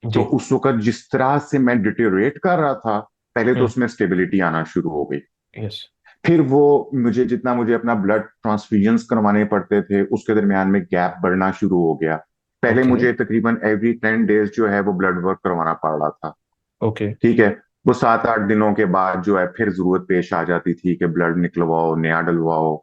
तो जी। उस वक्त जिस तरह से मैं डिटेरियोरेट कर रहा था, पहले तो हम्म। उसमें स्टेबिलिटी आना शुरू हो गई। यस। फिर वो मुझे अपना ब्लड ट्रांसफ्यूजन्स करवाने पड़ते थे, उसके दरमियान में गैप बढ़ना शुरू हो गया। पहले ओके। मुझे तकरीबन एवरी 10 डेज जो है वो ब्लड वर्क करवाना पड़ रहा था। ओके। ठीक है। वो 7-8 दिनों के बाद जो है फिर जरूरत पेश आ जाती थी कि ब्लड निकलवाओ, नया डलवाओ।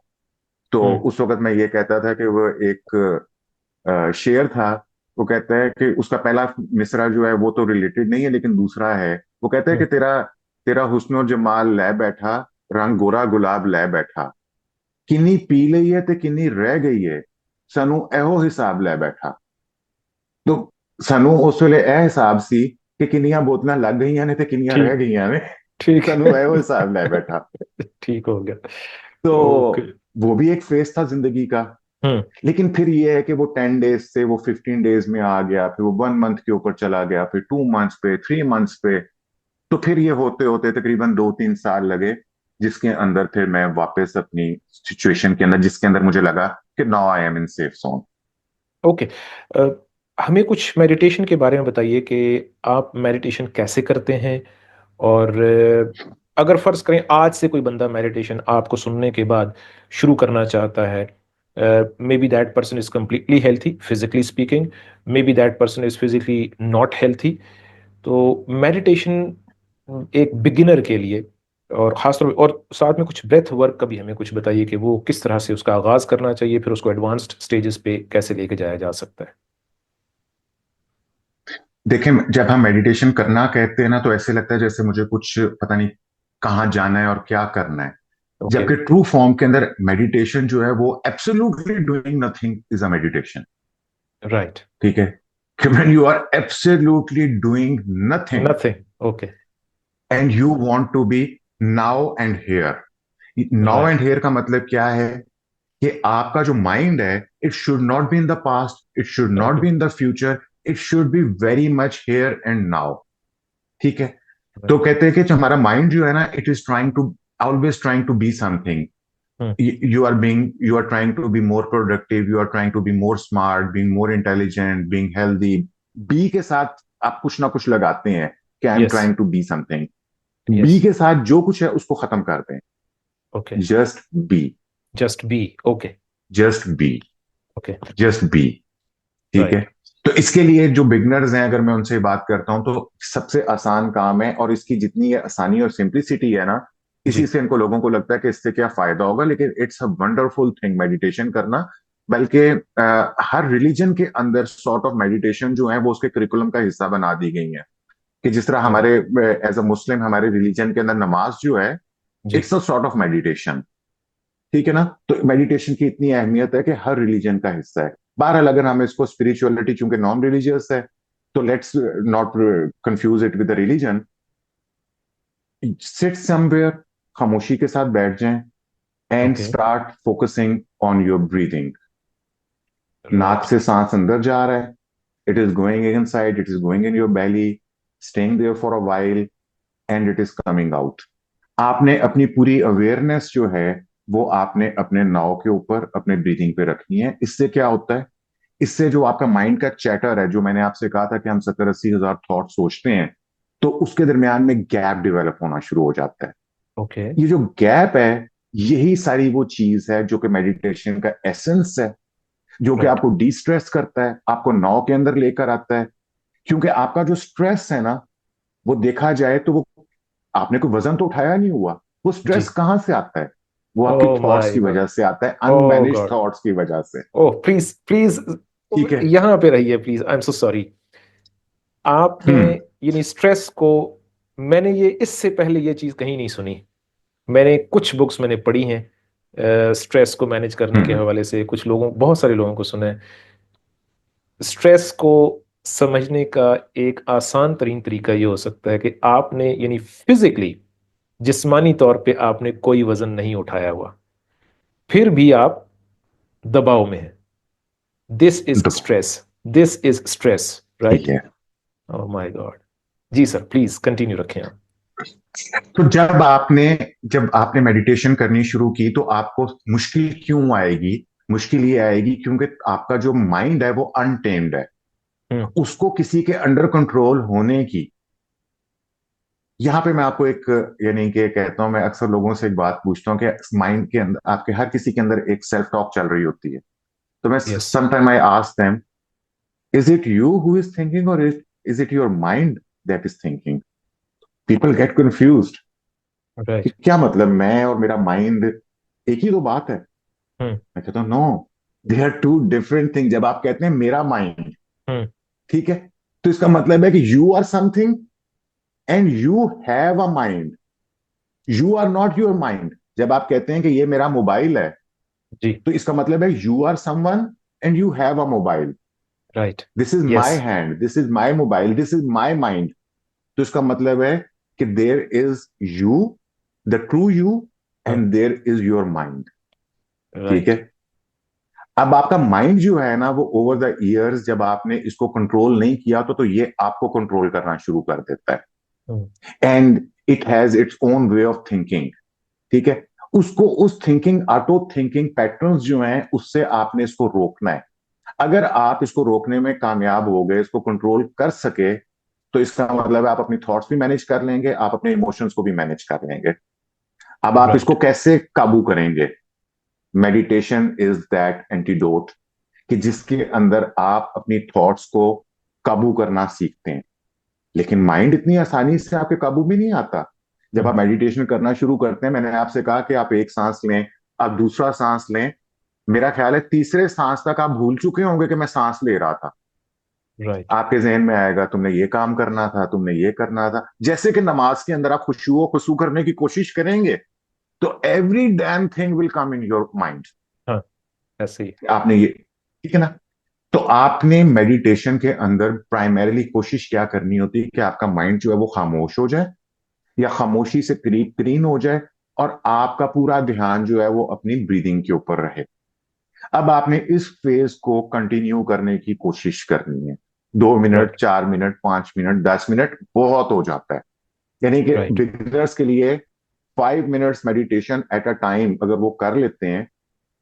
तो हम्म। उस वक्त मैं ये कहता था कि वो एक शेर था, वो कहता है कि उसका पहला मिसरा जो है वो तो रिलेटेड नहीं है, लेकिन दूसरा है। वो कहता है कि हम्म। तेरा तेरा हुस्न और जमाल लै बैठा, रंग गोरा गुलाब लै बैठा, किन्नी पी ਲਈ है ते किन्नी रह गई है, सानू एहो हिसाब लै बैठा। तो सानू उस वेले ਇਹ ਹਿਸਾਬ ਸੀ ਕਿ ਕਿੰਨੀਆਂ ਬੋਤਲਾਂ ਲੱਗ ਗਈਆਂ ਨੇ ਤੇ ਕਿੰਨੀਆਂ ਰਹਿ ठीक। ਗਈਆਂ ਨੇ। ठीक। सानू ਇਹੋ ਹਿਸਾਬ ਲੈ बैठा। ठीक हो गया। तो ओके। वो भी एक फेज था जिंदगी का। हम्म। लेकिन फिर ये है कि वो 10 डेज से वो 15 डेज में आ गया, फिर वो 1 मंथ के ऊपर चला गया, फिर 2 मंथ्स पे, 3 मंथ्स पे। तो फिर ये होते होते तकरीबन 2-3 साल लगे, जिसके अंदर फिर मैं वापस अपनी सिचुएशन के अंदर, जिसके अंदर मुझे लगा कि now I am in safe zone. Okay. हमें कुछ मेडिटेशन के बारे में बताइए कि आप मेडिटेशन कैसे करते हैं, और अगर फर्ज करें आज से कोई बंदा मेडिटेशन आपको सुनने के बाद शुरू करना चाहता है, may be that person is completely healthy physically speaking, may be that person is physically not healthy, तो मेडिटेशन एक बिगिनर के लिए, और खासतौर और साथ में कुछ ब्रेथ वर्क का भी हमें कुछ बताइए कि वो किस तरह से उसका आगाज करना चाहिए, फिर उसको एडवांस्ड स्टेजेस पे कैसे लेके जाया जा सकता है। देखें, जब हम मेडिटेशन करना कहते हैं ना, तो ऐसे लगता है जैसे मुझे कुछ पता नहीं कहाँ जाना है और क्या करना है। ओके। जबकि ट्रू फॉर्म के अंदर मेडिटेशन जो है वो absolutely doing nothing is a meditation. Right. ठीक है। कि when you are absolutely doing nothing nothing. Okay. and you want to be now and here। Now right. And here का मतलब क्या है? कि आपका जो माइंड है, it should not be in the past, it should not be in the future, it should be very much here and now. ठीक है। तो राइट। कहते हैं कि जो हमारा माइंड जो है ना, it is trying to, always trying to be something. you are trying to be more productive, you are trying to be more smart, being more intelligent, being healthy। Be के साथ आप कुछ ना कुछ लगाते हैं कि I am yes. Trying to be something. Yes. Be के साथ जो कुछ है उसको खत्म करते हैं। Okay. Just be. Just be. Okay. Just be. Okay. Just be. ठीक राइट। है। तो इसके लिए जो बिगनर्स हैं, अगर मैं उनसे बात करता हूं, तो सबसे आसान काम है, और इसकी जितनी ये आसानी और सिंप्लिसिटी है ना, इसी जी। से इनको लोगों को लगता है कि इससे क्या फायदा होगा, लेकिन it's a wonderful thing meditation करना। बल्कि हर रिलीजन के अंदर सॉर्ट ऑफ मेडिटेशन जो है वो उसके करिकुलम का हिस्सा बना दी गई है। कि जिस तरह राइट। हमारे एज अ मुस्लिम हमारे रिलीजन के अंदर नमाज जो है, जी। It's a sort of meditation. ठीक है ना? तो मेडिटेशन की इतनी अहमियत है कि हर रिलीजन का हिस्सा है। बहरहाल अगर हम इसको स्पिरिचुअलिटी, चूंकि नॉन रिलीजियस है, तो let's not confuse it with religion. Sit somewhere, खामोशी के साथ बैठ जाएं, and okay. Start focusing on your breathing. नाक राइट। से सांस अंदर जा रहा है, it is going inside, it is going in your belly, staying there for a while, and it is coming out. आपने अपनी पूरी अवेयरनेस जो है वो आपने अपने नाव के ऊपर अपने ब्रीदिंग पे रखनी है। इससे क्या होता है? इससे जो आपका माइंड का चैटर है, जो मैंने आपसे कहा था कि हम 70-80 हजार थॉट सोचते हैं, तो उसके दरमियान में गैप डेवलप होना शुरू हो जाता है। ओके। ये जो गैप है, यही सारी वो चीज है जो कि मेडिटेशन का एसेंस है, जो कि राइट। आपको डी स्ट्रेस करता है, आपको नाव के अंदर लेकर आता है। क्योंकि आपका जो स्ट्रेस है ना, वो देखा जाए तो वो, आपने कोई वजन तो उठाया नहीं हुआ, वो स्ट्रेस जी। कहां से आता है? वो आपकी ओ थॉट्स माय की गॉड। वजह से आता है, ओ अनमैनेज गॉड। थॉट्स की वजह से। ओह प्लीज प्लीज, ठीक है। यहाँ पे रहिए please, I am so sorry. आपने हम्म। यानी स्ट्रेस को, मैंने ये इससे पहले ये चीज कहीं नहीं सुनी। मैंने कुछ बुक्स मैंने पढ़ी हैं स्ट्रेस को मैनेज करने के हम्म। हवाले से, कुछ लोगों, बहुत सारे लोगों को सुना है। स्ट्रेस को समझने का एक आसान तरीन तरीका ये हो सकता है कि आपने यानी फिजिकली, जिस्मानी तौर पे आपने कोई वजन नहीं उठाया हुआ, फिर भी आप दबाव में हैं। दिस इज तो स्ट्रेस। This is stress. ठीक राइट। है। Oh my God. जी सर, प्लीज कंटिन्यू रखें आप। तो जब आपने मेडिटेशन करनी शुरू की, तो आपको मुश्किल क्यों आएगी? मुश्किल ये आएगी क्योंकि आपका जो माइंड है वो अनटेम्ड है। हम्म। उसको किसी के अंडर कंट्रोल होने की, यहां पे मैं आपको एक, यानी कि कहता हूं, मैं अक्सर लोगों से एक बात पूछता हूं कि माइंड के अंदर, आपके हर किसी के अंदर एक सेल्फ टॉक चल रही होती है। तो मैं yes. Sometime I ask them, is it you who is thinking, और is it your mind that is thinking? People get confused कि राइट। क्या मतलब, मैं और मेरा माइंड एक ही तो बात है? हम्म। मैं कहता हूँ, no, they are two different thing. जब आप कहते हैं मेरा माइंड, हम्म। ठीक है, तो इसका मतलब है कि you are something and you have a mind. You are not your mind. जब आप कहते हैं कि ये मेरा मोबाइल है, जी। तो इसका मतलब है you are someone and you have a mobile. Right. This is yes. My hand, this is my mobile, this is my mind. तो इसका मतलब है कि there is you, the true you, and there is your mind. ठीक right. है। अब आपका mind जो है ना, वो ओवर द इयर्स जब आपने इसको कंट्रोल नहीं किया, तो ये आपको कंट्रोल करना शुरू कर देता है। And it has its own way of thinking. ठीक है। उसको, उस थिंकिंग, ऑटो थिंकिंग पैटर्न्स जो हैं, उससे आपने इसको रोकना है। अगर आप इसको रोकने में कामयाब हो गए, इसको कंट्रोल कर सके, तो इसका मतलब है आप अपनी थॉट्स भी मैनेज कर लेंगे, आप अपने इमोशंस को भी मैनेज कर लेंगे। अब आप इसको राइट। कैसे काबू करेंगे? मेडिटेशन इज दैट एंटीडोट, कि जिसके अंदर आप अपनी थॉट्स को काबू करना सीखते हैं। लेकिन माइंड इतनी आसानी से आपके काबू में नहीं आता। जब आप मेडिटेशन करना शुरू करते हैं, मैंने आपसे कहा कि आप एक सांस लें, आप दूसरा सांस लें, मेरा ख्याल है तीसरे सांस तक आप भूल चुके होंगे कि मैं सांस ले रहा था। राइट। आपके जहन में आएगा तुमने ये काम करना था, तुमने ये करना था। जैसे कि नमाज के अंदर आप खुशू करने की कोशिश करेंगे, तो every damn thing will come in your mind. हाँ, ऐसे ही। आपने ये, ठीक है ना? तो आपने मेडिटेशन के अंदर प्राइमरीली कोशिश क्या करनी होती है कि आपका माइंड जो है वो खामोश हो जाए, या खामोशी से करीब करीन हो जाए, और आपका पूरा ध्यान जो है वो अपनी ब्रीदिंग के ऊपर रहे। अब आपने इस फेज को कंटिन्यू करने की कोशिश करनी है। 2 minute, right. 4 minute, 5 minute, 10 minute बहुत हो जाता है। यानी कि राइट। बिगिनर्स के लिए 5 minutes meditation at a time अगर वो कर लेते हैं,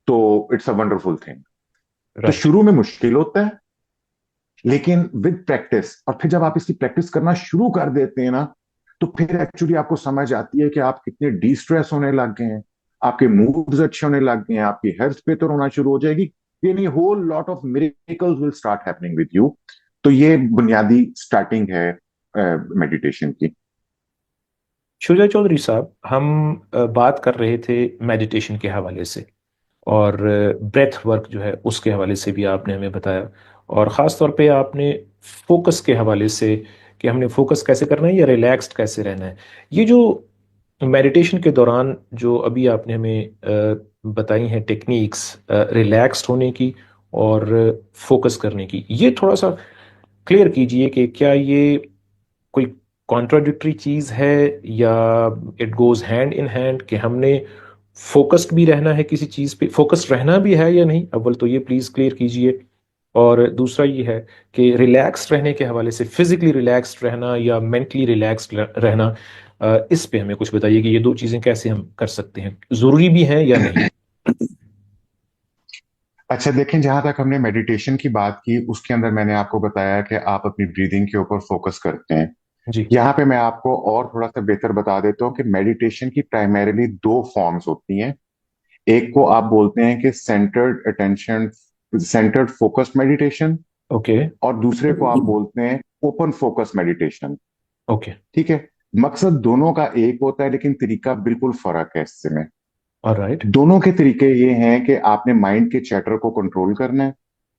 तो इट्स अ वंडरफुल थिंग। तो राइट। शुरू में मुश्किल होता है, लेकिन विद प्रैक्टिस, और फिर जब आप इसकी प्रैक्टिस करना शुरू कर देते हैं ना, तो फिर एक्चुअली आपको समझ आती है कि आप कितने डी स्ट्रेस होने लग गए हैं, आपके मूड्स अच्छे होने लग गए हैं, आपकी हेल्थ बेहतर होना शुरू हो जाएगी। यानी whole lot of miracles will start happening with you. तो ये बुनियादी स्टार्टिंग है मेडिटेशन की। शुजा चौधरी साहब, हम बात कर रहे थे मेडिटेशन के हवाले से, और ब्रेथ वर्क जो है उसके हवाले से भी आपने हमें बताया, और ख़ास तौर पे आपने फोकस के हवाले से कि हमने फोकस कैसे करना है या रिलैक्स्ड कैसे रहना है। ये जो मेडिटेशन के दौरान जो अभी आपने हमें बताई हैं टेक्निक्स रिलैक्स्ड होने की और फोकस करने की, ये थोड़ा सा क्लियर कीजिए कि क्या ये कोई कॉन्ट्राडिक्टरी चीज है या it goes hand in hand, कि हमने फोकस्ड भी रहना है किसी चीज पे, फोकस्ड रहना भी है या नहीं। अव्वल तो ये प्लीज क्लियर कीजिए, और दूसरा ये है कि रिलैक्स्ड रहने के हवाले से फिजिकली रिलैक्स्ड रहना या मेंटली रिलैक्स्ड रहना, इस पे हमें कुछ बताइए कि ये दो चीजें कैसे हम कर सकते हैं, जरूरी भी हैं या नहीं। अच्छा देखें, जहां तक हमने मेडिटेशन की बात की उसके अंदर मैंने आपको बताया कि आप अपनी ब्रीदिंग के ऊपर फोकस करते हैं। जी। यहाँ पे मैं आपको और थोड़ा सा बेहतर बता देता हूँ कि मेडिटेशन की प्राइमरीली दो फॉर्म्स होती हैं। एक को आप बोलते हैं कि centred attention, centred focused meditation, okay. और दूसरे को आप बोलते हैं ओपन फोकस मेडिटेशन। ओके। ठीक है। मकसद दोनों का एक होता है लेकिन तरीका बिल्कुल फर्क है इससे में। ऑलराइट। दोनों के तरीके ये हैं कि आपने माइंड के चैटर को कंट्रोल करना है,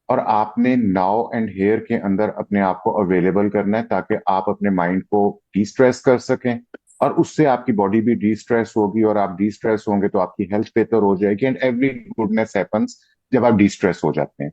और आपने नाउ एंड हेयर के अंदर अपने आप को अवेलेबल करना है ताकि आप अपने माइंड को डी स्ट्रेस कर सकें, और उससे आपकी बॉडी भी डी स्ट्रेस होगी, और आप डी स्ट्रेस होंगे तो आपकी हेल्थ बेहतर हो जाएगी, एंड एवरी गुडनेस हैपन्स जब आप डी स्ट्रेस हो जाते हैं।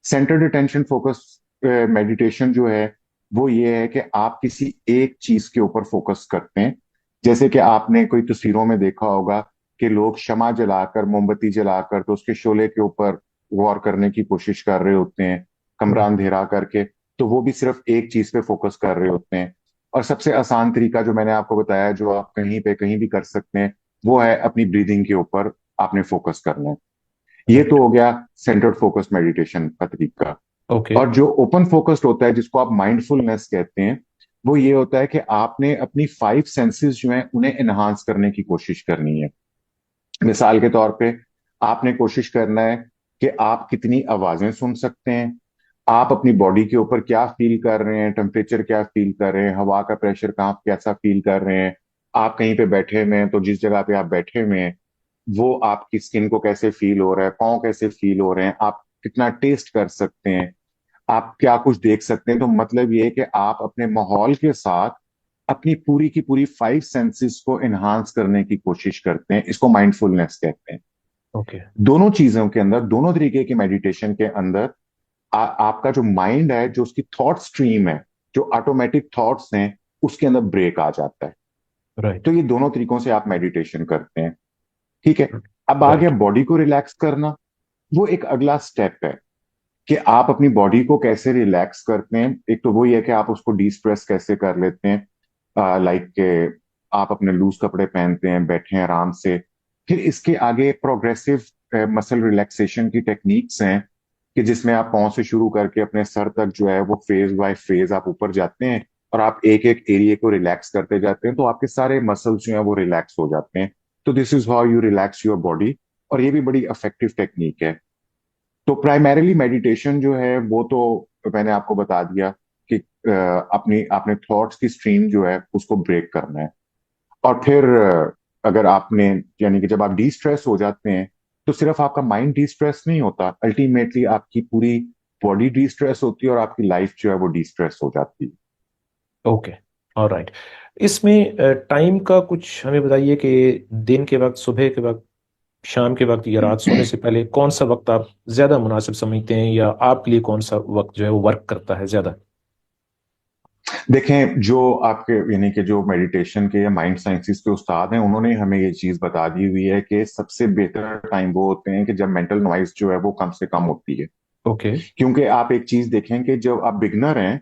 सेंटर्ड अटेंशन फोकस मेडिटेशन जो है वो ये है कि आप किसी एक चीज के ऊपर फोकस करते हैं। जैसे कि आपने कोई तस्वीरों में देखा होगा कि लोग शमा जलाकर, मोमबत्ती जलाकर, तो उसके शोले के ऊपर गौर करने की कोशिश कर रहे होते हैं, कमरा अंधेरा करके। तो वो भी सिर्फ एक चीज पे फोकस कर रहे होते हैं। और सबसे आसान तरीका जो मैंने आपको बताया, जो आप कहीं पे कहीं भी कर सकते हैं, वो है अपनी ब्रीदिंग के ऊपर आपने फोकस करना है। ये तो राइट। हो गया सेंटर्ड फोकस मेडिटेशन का तरीका। ओके। और जो ओपन फोकस्ड होता है, जिसको आप माइंडफुलनेस कहते हैं, वो ये होता है कि आपने अपनी फाइव सेंसेस जो हैं उन्हें एनहांस करने की कोशिश करनी है। मिसाल के तौर पे आपने कोशिश करना है कि आप कितनी आवाजें सुन सकते हैं, आप अपनी बॉडी के ऊपर क्या फील कर रहे हैं, टेम्परेचर क्या फील कर रहे हैं, हवा का प्रेशर कहाँ कैसा फील कर रहे हैं। आप कहीं पे बैठे हुए हैं तो जिस जगह पे आप बैठे हुए हैं वो आपकी स्किन को कैसे फील हो रहा है, पाँव कैसे फील हो रहे हैं, आप कितना टेस्ट कर सकते हैं, आप क्या कुछ देख सकते हैं। तो मतलब ये है कि आप अपने माहौल के साथ अपनी पूरी की पूरी फाइव सेंसेस को एनहांस करने की कोशिश करते हैं। इसको माइंडफुलनेस कहते हैं। ओके। दोनों चीजों के अंदर, दोनों तरीके की मेडिटेशन के अंदर आपका जो माइंड है, जो उसकी थॉट स्ट्रीम है, जो ऑटोमेटिक थॉट्स हैं, उसके अंदर ब्रेक आ जाता है। राइट। तो ये दोनों तरीकों से आप मेडिटेशन करते हैं। ठीक है। अब आ गया राइट। बॉडी को रिलैक्स करना। वो एक अगला स्टेप है कि आप अपनी बॉडी को कैसे रिलैक्स करते हैं। एक तो वही है कि आप उसको डी स्ट्रेस कैसे कर लेते हैं, लाइक के आप अपने लूज कपड़े पहनते हैं, बैठे हैं आराम से। फिर इसके आगे प्रोग्रेसिव मसल रिलैक्सेशन की टेक्निक्स हैं कि जिसमें आप पाँव से शुरू करके अपने सर तक जो है वो फेज बाय फेज आप ऊपर जाते हैं, और आप एक एक एरिया को रिलैक्स करते जाते हैं, तो आपके सारे मसल्स जो हैं वो रिलैक्स हो जाते हैं। तो this is how you relax your body. और ये भी बड़ी इफेक्टिव टेक्निक है। तो प्राइमरीली मेडिटेशन जो है वो तो मैंने आपको बता दिया कि अपनी आपने थॉट्स की स्ट्रीम जो है उसको ब्रेक करना है। और फिर अगर आपने, यानी कि जब आप डी स्ट्रेस हो जाते हैं तो सिर्फ आपका माइंड डी स्ट्रेस नहीं होता, अल्टीमेटली आपकी पूरी बॉडी डी स्ट्रेस होती है और आपकी लाइफ जो है वो डी स्ट्रेस हो जाती है। ओके। ऑलराइट। इसमें टाइम का कुछ हमें बताइए कि दिन के वक्त, सुबह के वक्त, शाम के वक्त या रात सोने से पहले कौन सा वक्त आप ज्यादा मुनासिब समझते हैं, या आपके लिए कौन सा वक्त जो है वो वर्क करता है ज्यादा। देखें, जो आपके यानी कि जो मेडिटेशन के या माइंड साइंसेस के उस्ताद हैं, उन्होंने हमें ये चीज बता दी हुई है कि सबसे बेहतर टाइम वो होते हैं कि जब मेंटल नॉइज जो है वो कम से कम होती है। ओके। क्योंकि आप एक चीज देखें कि जब आप बिगनर हैं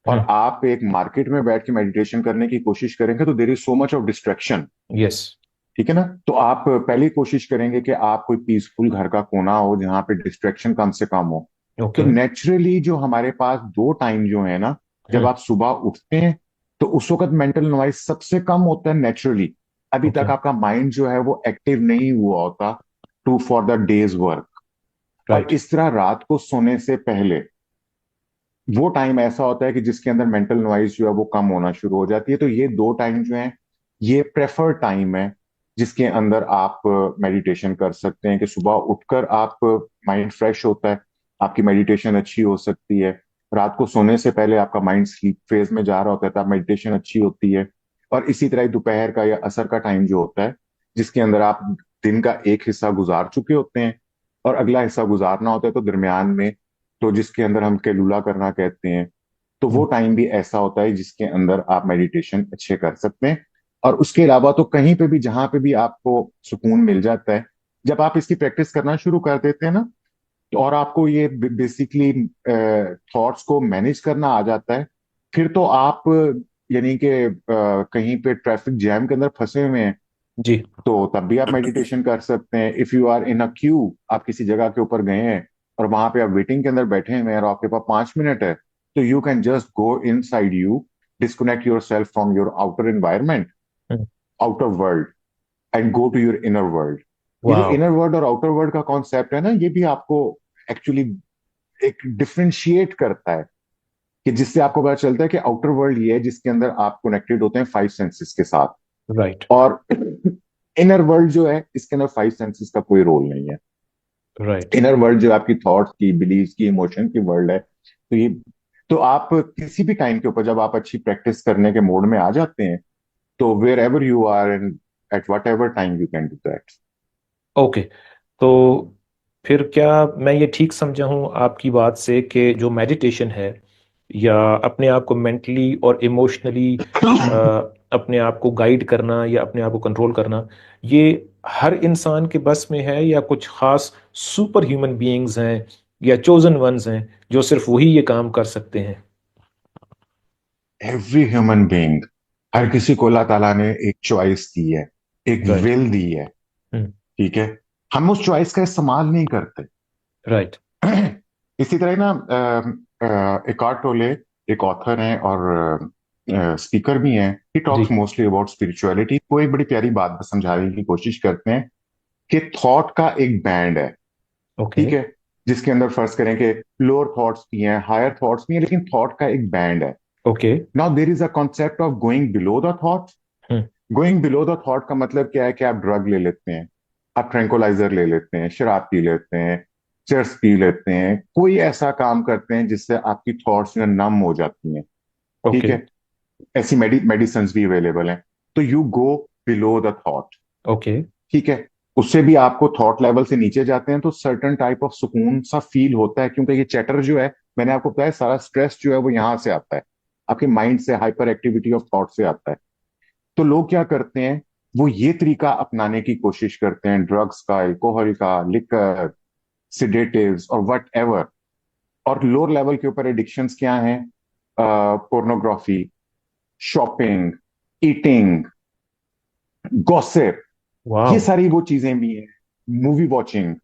और हम्म। आप एक मार्केट में बैठ के मेडिटेशन करने की कोशिश करेंगे तो there is so much of distraction. Yes. ठीक है ना। तो आप पहले कोशिश करेंगे कि आप कोई पीसफुल घर का कोना हो जहां पे डिस्ट्रैक्शन कम से कम हो। तो ओके। नेचुरली जो हमारे पास दो टाइम जो है ना, जब हम्म। आप सुबह उठते हैं तो उस वक्त मेंटल नॉइज सबसे कम होता है नेचुरली। अभी तक ओके। आपका माइंड जो है वो एक्टिव नहीं हुआ होता to for the days work. और राइट। इस तरह रात को सोने से पहले वो टाइम ऐसा होता है कि जिसके अंदर मेंटल नॉइज जो है वो कम होना शुरू हो जाती है। तो ये दो टाइम जो है ये प्रेफर्ड टाइम है जिसके अंदर आप मेडिटेशन कर सकते हैं। कि सुबह उठकर आप माइंड फ्रेश होता है, आपकी मेडिटेशन अच्छी हो सकती है। रात को सोने से पहले आपका माइंड स्लीप फेज में जा रहा होता है तो आप मेडिटेशन अच्छी होती है। और इसी तरह दोपहर का या असर का टाइम जो होता है जिसके अंदर आप दिन का एक हिस्सा गुजार चुके होते हैं और अगला हिस्सा गुजारना होता है, तो दरमियान में तो जिसके अंदर हम कैलूला करना कहते हैं, तो वो टाइम भी ऐसा होता है जिसके अंदर आप मेडिटेशन अच्छे कर सकते हैं। और उसके अलावा तो कहीं पे भी जहां पे भी आपको सुकून मिल जाता है, जब आप इसकी प्रैक्टिस करना शुरू कर देते हैं ना, तो और आपको ये बेसिकली थॉट्स को मैनेज करना आ जाता है, फिर तो आप यानी कि कहीं पे ट्रैफिक जैम के अंदर फंसे हुए हैं जी। तो तब भी आप मेडिटेशन कर सकते हैं। If you are in a queue, आप किसी जगह के ऊपर गए हैं और वहां पे आप वेटिंग के अंदर बैठे हैं और आपके पास 5 मिनट है, तो you can just go inside you, disconnect yourself from your outer environment, outer world, and go to your inner world. ये जो वाओ। इनर वर्ल्ड और आउटर वर्ल्ड का कॉन्सेप्ट है ना, ये भी आपको एक्चुअली एक डिफ्रेंशिएट करता है कि जिससे आपको पता चलता है कि आउटर वर्ल्ड ये है जिसके अंदर आप कनेक्टेड होते हैं 5 सेंसेस के साथ, राइट। और इनर वर्ल्ड जो है इसके अंदर 5 सेंसेस का कोई रोल नहीं है। राइट। इनर वर्ल्ड जो आपकी थॉट्स की, बिलीव्स की, इमोशन की वर्ल्ड है। तो ये, तो आप किसी भी टाइम के ऊपर जब आप अच्छी प्रैक्टिस करने के मोड में आ जाते हैं, तो wherever you are and at whatever time you can do that. Okay. तो फिर क्या मैं ये ठीक समझा हूँ आपकी बात से कि जो मेडिटेशन है या अपने आप को मेंटली और इमोशनली अपने आप को गाइड करना या अपने आप को कंट्रोल करना, ये हर इंसान के बस में है या कुछ खास सुपर ह्यूमन बीइंग्स हैं या चोजन वंस हैं जो सिर्फ वही ये काम कर सकते हैं? एवरी ह्यूमन बीइंग, हर किसी को अल्लाह ताला ने एक चॉइस दी है, एक राइट। विल दी है। ठीक है, हम उस चॉइस का इस्तेमाल नहीं करते। राइट। इसी तरह ना एकार्ट टोले एक ऑथर हैं और स्पीकर भी हैं। ही जी। Talks mostly about spirituality. वो एक बड़ी प्यारी बात समझाने की कोशिश करते हैं कि थॉट का एक बैंड है। ओके। ठीक है, जिसके अंदर फर्ज करें कि लोअर थॉट्स भी हैं, हायर थॉट्स भी हैं, लेकिन थॉट का एक बैंड है। Okay. Now there is a concept of going below the thought. Going below the thought का मतलब क्या है कि आप ड्रग ले लेते हैं, आप ट्रैंकुलाइजर ले लेते हैं, शराब पी लेते हैं, चरस पी लेते हैं, कोई ऐसा काम करते हैं जिससे आपकी थॉट्स जो है नम हो जाती हैं। ठीक ओके। है, ऐसी मेडिसिन भी अवेलेबल हैं। तो you go below the thought. Okay. ठीक है, उससे भी आपको थॉट लेवल से नीचे जाते हैं तो सर्टन टाइप ऑफ सुकून सा फील होता है, क्योंकि ये चैटर जो है, मैंने आपको बताया, सारा स्ट्रेस जो है वो यहां से आता है, आपके माइंड से, हाइपर एक्टिविटी ऑफ थॉट से आता है। तो लोग क्या करते हैं, वो ये तरीका अपनाने की कोशिश करते हैं, ड्रग्स का, अल्कोहल का, लिकर, सिडेटिव्स और वट एवर। और लोअर लेवल के ऊपर एडिक्शंस क्या हैं? पोर्नोग्राफी, शॉपिंग, ईटिंग, गॉसिप, ये वाओ। सारी वो चीजें भी हैं, मूवी वॉचिंग,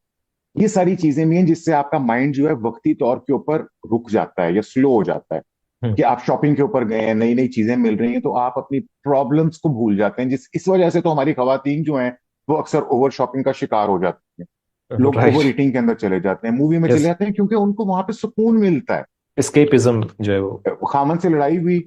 ये सारी चीजें भी हैं जिससे आपका माइंड जो है वक्ती तौर के ऊपर रुक जाता है या स्लो हो जाता है। कि आप शॉपिंग के ऊपर गए हैं, नई नई चीजें मिल रही हैं, तो आप अपनी प्रॉब्लम्स को भूल जाते हैं। जिस इस वजह से तो हमारी खवातीन जो हैं वो अक्सर ओवर शॉपिंग का शिकार हो जाती हैं। लोग राइट। ओवर ईटिंग के अंदर चले जाते हैं, मूवी में चले यस। जाते हैं, क्योंकि उनको वहां पे सुकून मिलता एस्केपिज्म जो है वो। है। खामन से लड़ाई हुई,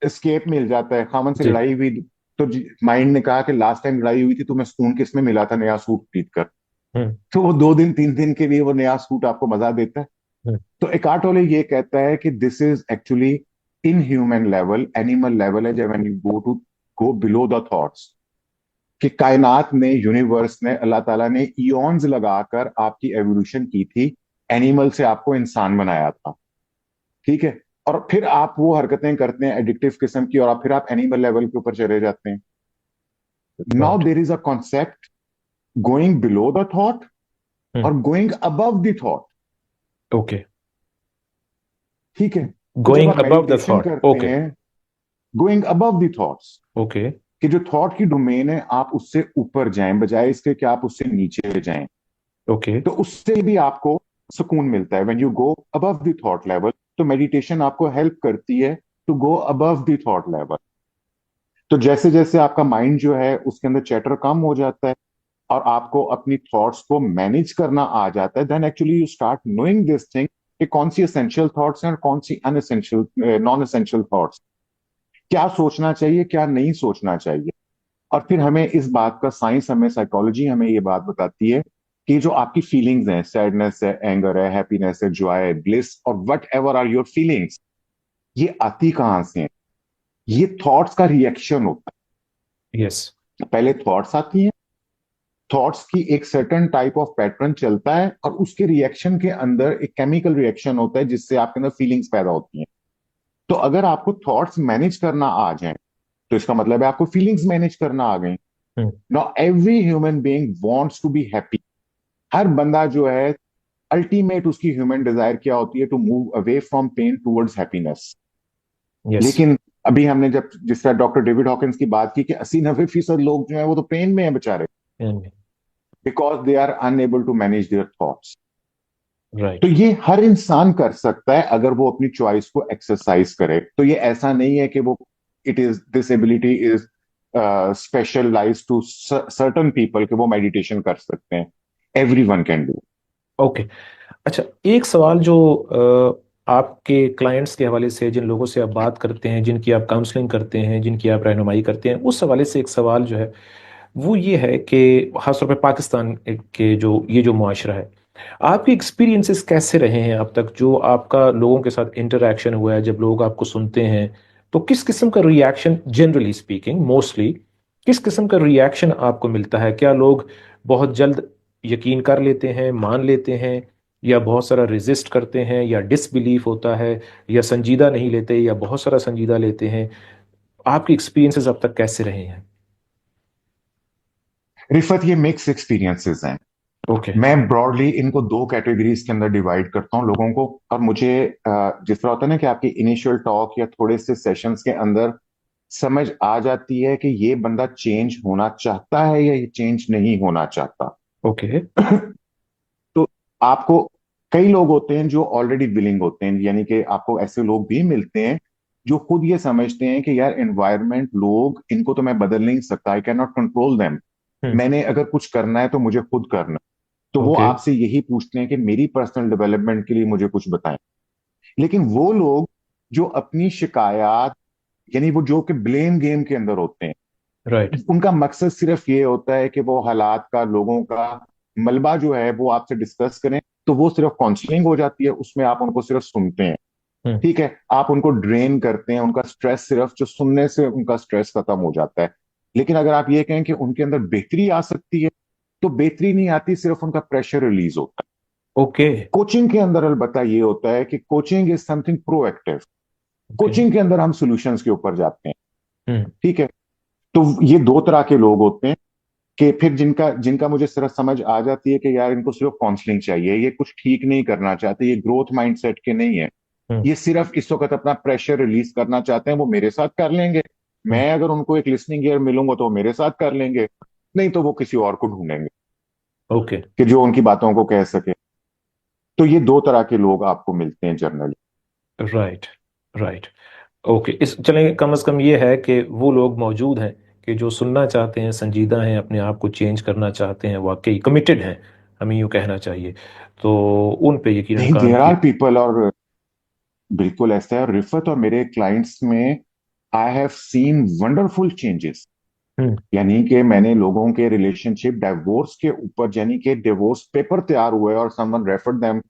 एस्केप मिल जाता है। खामन से जी। लड़ाई हुई तो माइंड ने कहा कि लास्ट टाइम लड़ाई हुई थी तुम्हें सुकून किस में मिला था? नया सूट खरीद कर। हम्म। तो वो 2 दिन 3 दिन के लिए वो नया सूट आपको मजा देता है। हम्म। तो एकार्ट टोले ये कहता है कि this is actually in human level, animal level है, जब when you go below the thoughts. कि कायनात ने, यूनिवर्स ने, अल्लाह ताला ने ईओन्स लगाकर आपकी एवोल्यूशन की थी, एनिमल से आपको इंसान बनाया था। ठीक है, और फिर आप वो हरकतें करते हैं एडिक्टिव किस्म की, और आप फिर आप एनिमल लेवल के ऊपर चले जाते हैं। Now right. There is a concept going below the thought hmm. और going above the thought. Okay. ठीक है, तो जब गोइंग आप अबव द मेडिटेशन थॉट। करते ओके। हैं, going above the thoughts, okay. कि जो थॉट की डोमेन है आप उससे ऊपर जाएं, बजाय इसके कि आप उससे नीचे जाएं। ओके। तो उससे भी आपको सुकून मिलता है when you go above the thought level. तो मेडिटेशन आपको हेल्प करती है to go above the thought level. तो जैसे जैसे आपका माइंड जो है उसके अंदर चैटर कम हो जाता है, और आपको अपनी थॉट्स को मैनेज करना आ जाता है, then actually you start knowing this thing कि कौन सी एसेंशियल थॉट्स हैं और कौन सी अनएसेंशियल नॉन एसेंशियल थॉट्स, क्या सोचना चाहिए क्या नहीं सोचना चाहिए। और फिर हमें इस बात का साइंस, हमें साइकोलॉजी हमें ये बात बताती है कि जो आपकी फीलिंग्स हैं, सैडनेस है, एंगर है, हैप्पीनेस है, जॉय है, ब्लिस और whatever are your feelings, ये आती कहां से हैं? ये थॉट्स का रिएक्शन होता यस। है। पहले थॉट्स आती हैं, थॉट्स की एक सर्टेन टाइप ऑफ पैटर्न चलता है और उसके रिएक्शन के अंदर एक केमिकल रिएक्शन होता है जिससे आपके अंदर फीलिंग्स पैदा होती हैं। तो अगर आपको थॉट्स मैनेज करना आ जाए तो इसका मतलब है आपको फीलिंग्स मैनेज करना आ गई। Hmm. Now every human being wants to be happy. हर बंदा जो है, अल्टीमेट उसकी ह्यूमन डिजायर क्या होती है? To move away from pain towards happiness. Yes. लेकिन अभी हमने जब जिस तरह डॉक्टर डेविड हॉकिंस की बात की कि 80-90% लोग जो है वो तो पेन में है बेचारे, because they are unable to manage their thoughts. तो राइट। ये हर इंसान कर सकता है अगर वो अपनी चॉइस को एक्सरसाइज करे। तो ये ऐसा नहीं है कि वो, it is, this ability is specialize to certain people कि वो मेडिटेशन कर सकते हैं। Everyone can do. Okay. अच्छा, एक सवाल जो आपके क्लाइंट्स के हवाले से, जिन लोगों से आप बात करते हैं, जिनकी आप काउंसलिंग करते हैं, जिनकी आप रहनुमाई करते हैं, उस हवाले से एक सवाल जो है वो ये है कि खासतौर पे पाकिस्तान के जो ये जो मुआशरा है, आपके एक्सपीरियंसेस कैसे रहे हैं अब तक? जो आपका लोगों के साथ इंटरेक्शन हुआ है, जब लोग आपको सुनते हैं, तो किस किस्म का रिएक्शन, जनरली स्पीकिंग, मोस्टली किस किस्म का रिएक्शन आपको मिलता है? क्या लोग बहुत जल्द यकीन कर लेते हैं, मान लेते हैं, या बहुत सारा रेजिस्ट करते हैं, या डिसबिलीफ होता है, या संजीदा नहीं लेते, या बहुत सारा संजीदा लेते हैं? आपके एक्सपीरियंसेस अब तक कैसे रहे हैं? रिफत, ये मिक्स एक्सपीरियंसेस हैं। ओके। मैं ब्रॉडली इनको दो कैटेगरीज के अंदर डिवाइड करता हूँ लोगों को। और मुझे जिस तरह होता है ना कि आपकी इनिशियल टॉक या थोड़े से सेशंस के अंदर समझ आ जाती है कि ये बंदा चेंज होना चाहता है या ये चेंज नहीं होना चाहता। ओके। तो आपको, कई लोग होते हैं जो ऑलरेडी विलिंग होते हैं, यानी कि आपको ऐसे लोग भी मिलते हैं जो खुद ये समझते हैं कि यार एनवायरमेंट, लोग, इनको तो मैं बदल नहीं सकता, I can not control them. Hmm. मैंने अगर कुछ करना है तो मुझे खुद करना है। तो वो ओके। आपसे यही पूछते हैं कि मेरी पर्सनल डेवलपमेंट के लिए मुझे कुछ बताएं। लेकिन वो लोग जो अपनी शिकायत, यानी वो जो कि ब्लेम गेम के अंदर होते हैं, राइट। उनका मकसद सिर्फ ये होता है कि वो हालात का, लोगों का मलबा जो है वो आपसे डिस्कस करें। तो वो सिर्फ काउंसलिंग हो जाती है, उसमें आप उनको सिर्फ सुनते हैं। हम्म। ठीक है, आप उनको ड्रेन करते हैं, उनका स्ट्रेस, सिर्फ जो सुनने से उनका स्ट्रेस खत्म हो जाता है। लेकिन अगर आप ये कहें कि उनके अंदर बेहतरी आ सकती है, तो बेहतरी नहीं आती, सिर्फ उनका प्रेशर रिलीज होता है। ओके। कोचिंग के अंदर अलबत्ता ये होता है कि coaching is something proactive. Okay. Coaching के अंदर हम सॉल्यूशंस के ऊपर जाते हैं। हम्म। ठीक है। तो ये दो तरह के लोग होते हैं कि फिर जिनका जिनका मुझे सिर्फ समझ आ जाती है कि यार इनको सिर्फ काउंसलिंग चाहिए, ये कुछ ठीक नहीं करना चाहते, ये ग्रोथ माइंडसेट के नहीं है, हम्म। ये सिर्फ इस वक्त अपना प्रेशर रिलीज करना चाहते हैं, वो मेरे साथ कर लेंगे। हम्म। मैं अगर उनको एक लिसनिंग ईयर मिलूंगा तो वो मेरे साथ कर लेंगे, नहीं तो वो किसी और को ढूंढेंगे ओके। कि जो उनकी बातों को कह सके। तो ये दो तरह के लोग आपको मिलते हैं जनरली। राइट। राइट। ओके, इस चलें, कम से कम ये है कि वो लोग मौजूद हैं कि जो सुनना चाहते हैं, संजीदा हैं, अपने आप को चेंज करना चाहते हैं, वाकई कमिटेड हैं, हमें यूँ कहना चाहिए। तो उन पे यकीनन नहीं, काम देयर की। आर पीपल, और बिल्कुल ऐसा है। और रिफत, और मेरे क्लाइंट्स में I have seen wonderful changes. Hmm. यानी कि मैंने लोगों के रिलेशनशिप डिवोर्स के ऊपर, यानी कि डिवोर्स पेपर तैयार हुए और समवन रेफर्ड देम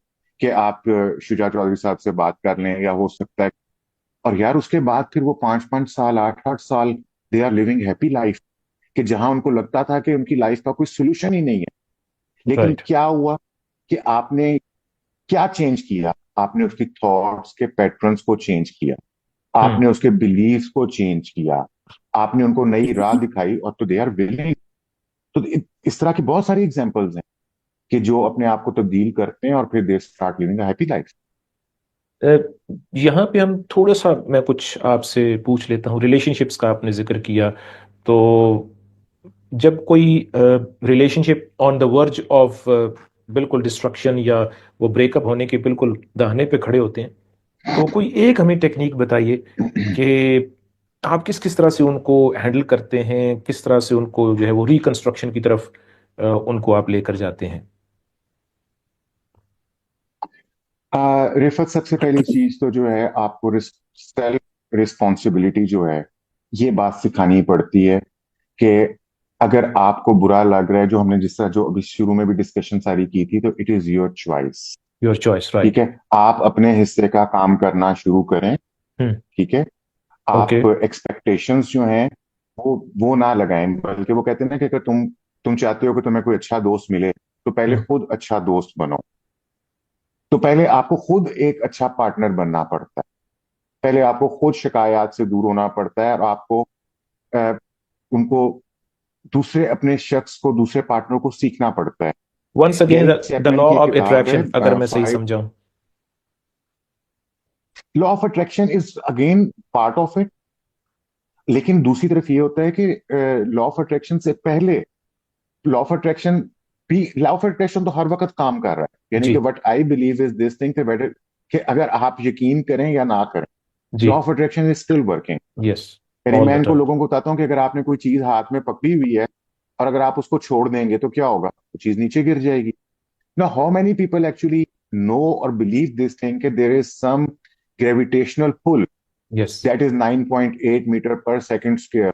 कि आप शुजा चौधरी साहब से बात कर लें, या हो सकता है। और यार उसके बाद फिर वो 5-5 साल, 8-8 साल, they are living happy life. कि जहां उनको लगता था कि उनकी लाइफ का कोई सोल्यूशन ही नहीं है, लेकिन राइट। क्या हुआ कि आपने क्या चेंज किया? आपने उसकी थॉट्स के पैटर्न्स को चेंज किया, हम्म। आपने उसके बिलीव्स को चेंज किया, आपने उनको नई राह दिखाई, और तो दे आर विलिंग। तो इस तरह की बहुत सारी एग्जांपल्स हैं कि जो अपने आप को तब्दील करते हैं और फिर they start living a happy life. Uh, यहाँ पे हम थोड़ा सा, मैं कुछ आपसे पूछ लेता हूँ। रिलेशनशिप्स का आपने जिक्र किया, तो जब कोई relationship on the verge of बिल्कुल डिस्ट्रक्शन, या वो ब्रेकअप होने के बिल्कुल दाहिने पे खड़े होते हैं, तो कोई एक हमें टेक्निक बताइए कि आप किस किस तरह से उनको हैंडल करते हैं, किस तरह से उनको जो है वो रिकंस्ट्रक्शन की तरफ उनको आप लेकर जाते हैं? रिफत, सबसे पहली चीज तो जो है आपको सेल्फ रिस्पॉन्सिबिलिटी जो है, ये बात सिखानी पड़ती है कि अगर आपको बुरा लग रहा है, जो हमने जिस तरह जो अभी शुरू में भी डिस्कशन सारी की थी, तो it is your choice. Your choice, ठीक राइट। है, आप अपने हिस्से का काम करना शुरू करें। हम्म। ठीक है, ओके। आप एक्सपेक्टेशंस जो हैं वो ना लगाएं, बल्कि वो कहते हैं ना कि अगर तुम चाहते हो कि तुम्हें कोई अच्छा दोस्त मिले, तो पहले हम्म। खुद अच्छा दोस्त बनो। तो पहले आपको खुद एक अच्छा पार्टनर बनना पड़ता है। पहले आपको खुद शिकायत से दूर होना पड़ता है, और आपको अ, उनको दूसरे अपने शख्स को, दूसरे पार्टनर को सीखना पड़ता है। Once again, Gary the Chapman law की एक ऑफ किताब है अट्रैक्शन, अगर मैं सही फाइव। समझाऊं। Law of attraction is again part of it. लेकिन दूसरी तरफ ये होता है कि लॉ ऑफ अट्रैक्शन से पहले, law of attraction law of attraction तो हर वक्त काम कर रहा है। यानी कि जी। What I believe is this thing better, कि अगर आप यकीन करें या ना करें, जी। Law of attraction is still working. Yes. यानी ऑल मैं द इनको टाइम। लोगों को बताता हूँ कि अगर आपने कोई चीज हाथ में पकड़ी हुई है, और अगर आप उसको छोड़ देंगे तो क्या होगा? वो चीज नीचे गिर जाएगी। ना how many people actually know or believe this thing कि there is some gravitational pull yes. That is 9.8 meter per second square.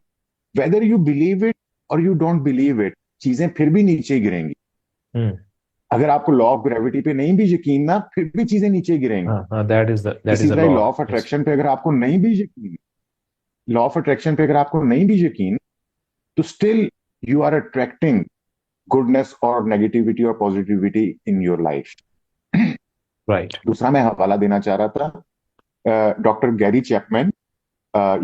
Whether you believe it or you don't believe it, चीजें फिर भी नीचे गिरेंगी। हम्म। अगर आपको लॉ ऑफ ग्रेविटी पे नहीं भी यकीन ना, फिर भी चीजें नीचे गिरेंगी। हाँ हाँ, दैट इज इसी द तरह law. Law of yes. Attraction पे अगर आपको नहीं भी यकीन, लॉ ऑफ अट्रैक्शन पे अगर आपको नहीं भी यकीन, तो still you are attracting goodness और नेगेटिविटी और positivity in your life. Right. दूसरा मैं हवाला देना चाह रहा था, डॉक्टर गैरी चैपमैन,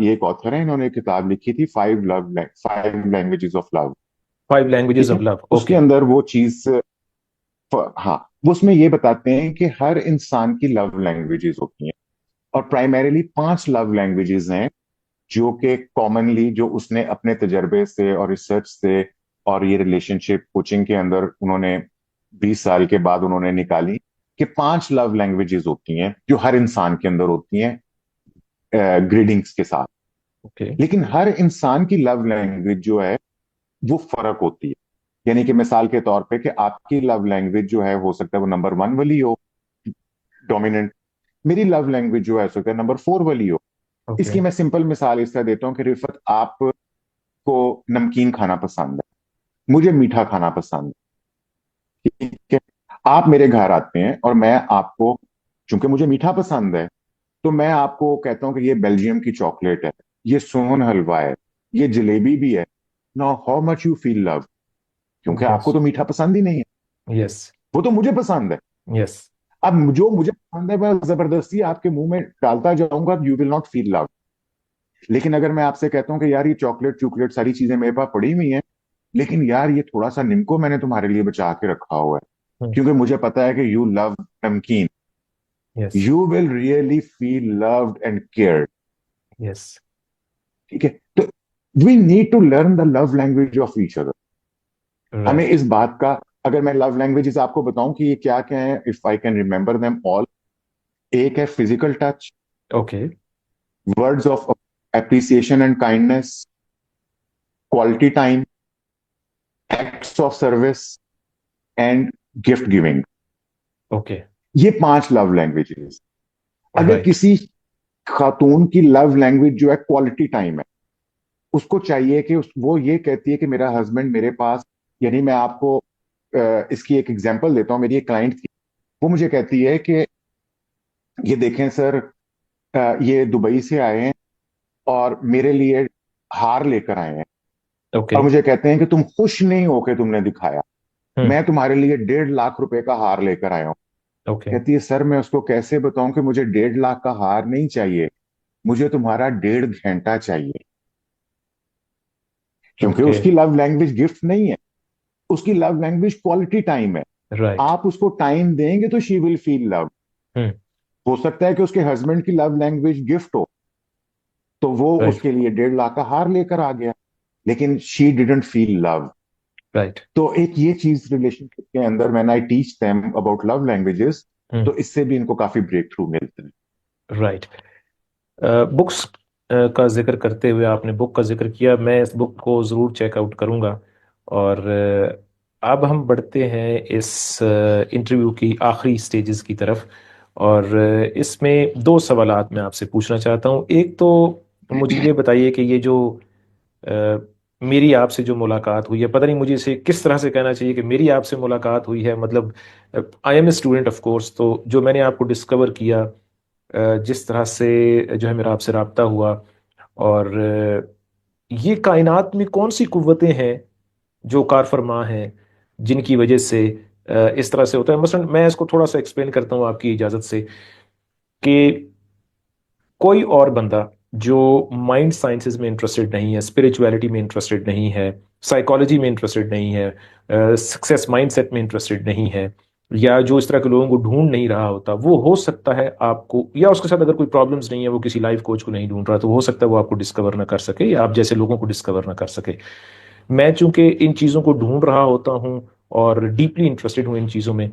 ये एक ऑथर है, इन्होंने एक किताब लिखी थी, five languages of love. Five languages ठीक ऑफ है, लव, उसके ओके। अंदर वो चीज, हाँ, वो उसमें ये बताते हैं कि हर इंसान की लव लैंग्वेजेस होती हैं, और प्राइमरीली 5 लव लैंग्वेजेस हैं, जो कि कॉमनली, जो उसने अपने तजर्बे से और रिसर्च से और ये रिलेशनशिप कोचिंग के अंदर उन्होंने 20 साल के बाद उन्होंने निकाली, कि 5 लव लैंग्वेजेस होती हैं जो हर इंसान के अंदर होती हैं, ग्रीडिंग्स के साथ। ओके। लेकिन हर इंसान की लव लैंग्वेज जो है वो फर्क होती है। यानी कि मिसाल के तौर पे, कि आपकी लव लैंग्वेज जो है, हो सकता है वो नंबर 1 वाली हो, डोमिनेंट। मेरी लव लैंग्वेज जो है, हो सकता है नंबर 4 वाली हो। ओके। इसकी मैं सिंपल मिसाल इस तरह देता हूँ कि रिफत, आपको नमकीन खाना पसंद है, मुझे मीठा खाना पसंद है। ठीक है, आप मेरे घर आते हैं और मैं आपको, चूंकि मुझे मीठा पसंद है, तो मैं आपको कहता हूं कि ये बेल्जियम की चॉकलेट है, ये सोन हलवा है, ये जलेबी भी है। Now how much you feel love, क्योंकि यस। आपको तो मीठा पसंद ही नहीं है, यस। वो तो मुझे पसंद है। यस। अब जो मुझे पसंद है, मैं जबरदस्ती आपके मुंह में डालता जाऊंगा, you will not feel love. लेकिन अगर मैं आपसे कहता हूँ कि यार, ये चॉकलेट चॉकलेट सारी चीजें मेरे पास पड़ी हुई हैं, लेकिन यार ये थोड़ा सा निम्को मैंने तुम्हारे लिए बचा के रखा हुआ है, क्योंकि मुझे पता है कि you love namkeen, yes. You will really feel loved and cared. Yes. ठीक है, तो we need to learn the love language of each other. हमें राइट। इस बात का, अगर मैं लव लैंग्वेजेस आपको बताऊं कि ये क्या क्या है, if I can remember them all. एक है physical touch, okay. Words of appreciation and kindness, quality time, acts of service, and gift giving. Okay. ये 5 लव लैंग्वेजेस। अगर राइट। किसी खातून की लव लैंग्वेज जो है क्वालिटी टाइम है, उसको चाहिए कि वो ये कहती है कि मेरा हस्बैंड मेरे पास, यानी मैं आपको इसकी एक एग्जांपल देता हूँ। मेरी एक क्लाइंट थी, वो मुझे कहती है कि ये देखें सर, ये दुबई से आए हैं और मेरे लिए हार लेकर आए हैं, ओके। और मुझे कहते हैं कि तुम खुश नहीं हो के तुमने दिखाया, हम्म। मैं तुम्हारे लिए 1.5 लाख रुपए का हार लेकर आया हूँ। ओके। कहती है सर, मैं उसको कैसे बताऊं कि मुझे 1.5 लाख का हार नहीं चाहिए, मुझे तुम्हारा 1.5 घंटा चाहिए। क्योंकि ओके। उसकी लव लैंग्वेज गिफ्ट नहीं है, उसकी लव लैंग्वेज क्वालिटी टाइम है। राइट। आप उसको टाइम देंगे तो शी विल फील लव। हम्म। हो सकता है कि उसके हस्बैंड की लव लैंग्वेज गिफ्ट हो, तो वो राइट। उसके लिए 1.5 लाख का हार लेकर आ गया, लेकिन she didn't feel love. Right. तो एक ये चीज रिलेशनशिप के अंदर, when I teach them about love languages, hmm. तो इससे भी इनको काफी ब्रेक थ्रू मिलते हैं। राइट। बुक्स का जिक्र करते हुए आपने बुक का जिक्र किया, मैं इस बुक को ज़रूर चेकआउट करूँगा। और अब हम बढ़ते हैं इस इंटरव्यू की आखिरी स्टेजेस की तरफ। और इसमें दो सवालात मैं आपसे पूछना चाहता हूँ। एक तो मुझे ये बताइए कि ये जो अ, मेरी आपसे जो मुलाकात हुई है, पता नहीं मुझे इसे किस तरह से कहना चाहिए कि मेरी आपसे मुलाकात हुई है, मतलब I am a student of course, तो जो मैंने आपको डिस्कवर किया, जिस तरह से जो है मेरा आपसे रब्ता हुआ, और ये कायनात में कौन सी कुव्वतें हैं जो कार फरमा हैं जिनकी वजह से इस तरह से होता है। मसलन मैं इसको थोड़ा सा एक्सप्लेन करता हूँ आपकी इजाज़त से, कि कोई और बंदा जो माइंड साइंसेज में इंटरेस्टेड नहीं है, स्पिरिचुअलिटी में इंटरेस्टेड नहीं है, साइकोलॉजी में इंटरेस्टेड नहीं है, सक्सेस माइंडसेट में इंटरेस्टेड नहीं है, या जो इस तरह के लोगों को ढूंढ नहीं रहा होता, वो हो सकता है आपको, या उसके साथ अगर कोई प्रॉब्लम्स नहीं है, वो किसी लाइफ कोच को नहीं ढूंढ रहा, तो हो सकता है वो आपको डिस्कवर ना कर सके या आप जैसे लोगों को डिस्कवर ना कर सके। मैं चूंकि इन चीज़ों को ढूंढ रहा होता हूँ और डीपली इंटरेस्टेड हूँ इन चीज़ों में,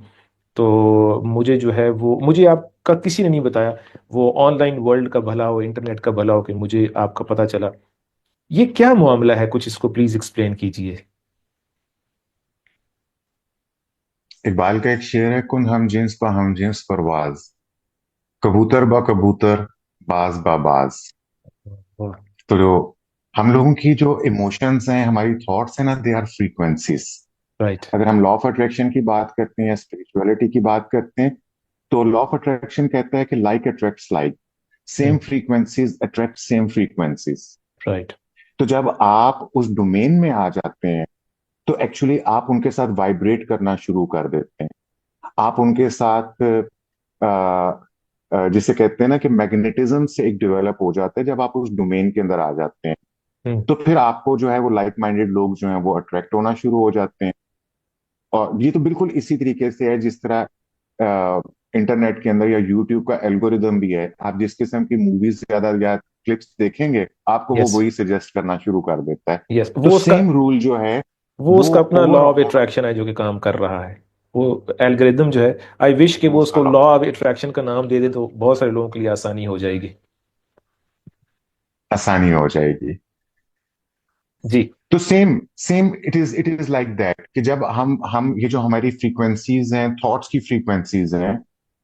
तो मुझे जो है वो, मुझे आपका किसी ने नहीं बताया, वो ऑनलाइन वर्ल्ड का भला हो, इंटरनेट का भला हो, कि मुझे आपका पता चला। ये क्या मामला है, कुछ इसको प्लीज एक्सप्लेन कीजिए। इकबाल का एक शेर है, कुन हम जिन्स बा हम जिन्स परवाज, कबूतर बा कबूतर, बाज बा बाज। तो जो हम लोगों की जो इमोशंस हैं, हमारी थॉट्स हैं ना, दे आर फ्रीक्वेंसीज। राइट। अगर हम लॉ ऑफ अट्रैक्शन की बात करते हैं या स्पिरिचुअलिटी की बात करते हैं, तो लॉ ऑफ अट्रैक्शन कहता है कि like attracts like, same frequencies attract same frequencies. Right. तो जब आप उस डोमेन में आ जाते हैं, तो एक्चुअली आप उनके साथ वाइब्रेट करना शुरू कर देते हैं। आप उनके साथ जिसे कहते हैं ना कि मैग्नेटिज्म से एक डेवलप हो जाता है। जब आप उस डोमेन के अंदर आ जाते हैं, तो फिर आपको जो है वो लाइक माइंडेड लोग जो हैं वो अट्रैक्ट होना शुरू हो जाते हैं। और ये तो बिल्कुल इसी तरीके से है जिस तरह इंटरनेट के अंदर या यूट्यूब का एल्गोरिदम भी है। आप जिस किस्म की मूवीज ज्यादा या क्लिप्स देखेंगे, आपको वो यस। वही सजेस्ट करना शुरू कर देता है। यस, तो वो उसका, सेम रूल जो है वो वो उसका अपना लॉ ऑफ ओवरऑल अट्रैक्शन है जो कि काम कर रहा है। वो एल्गोरिदम जो है, आई विश कि वो उसका उसको लॉ लॉ ऑफ अट्रैक्शन का नाम दे दे, तो बहुत सारे लोगों के लिए आसानी हो जाएगी। आसानी हो जाएगी। जी। तो same same it is like that कि जब हम ये जो हमारी फ्रीक्वेंसीज हैं, थॉट्स की फ्रीक्वेंसीज हैं,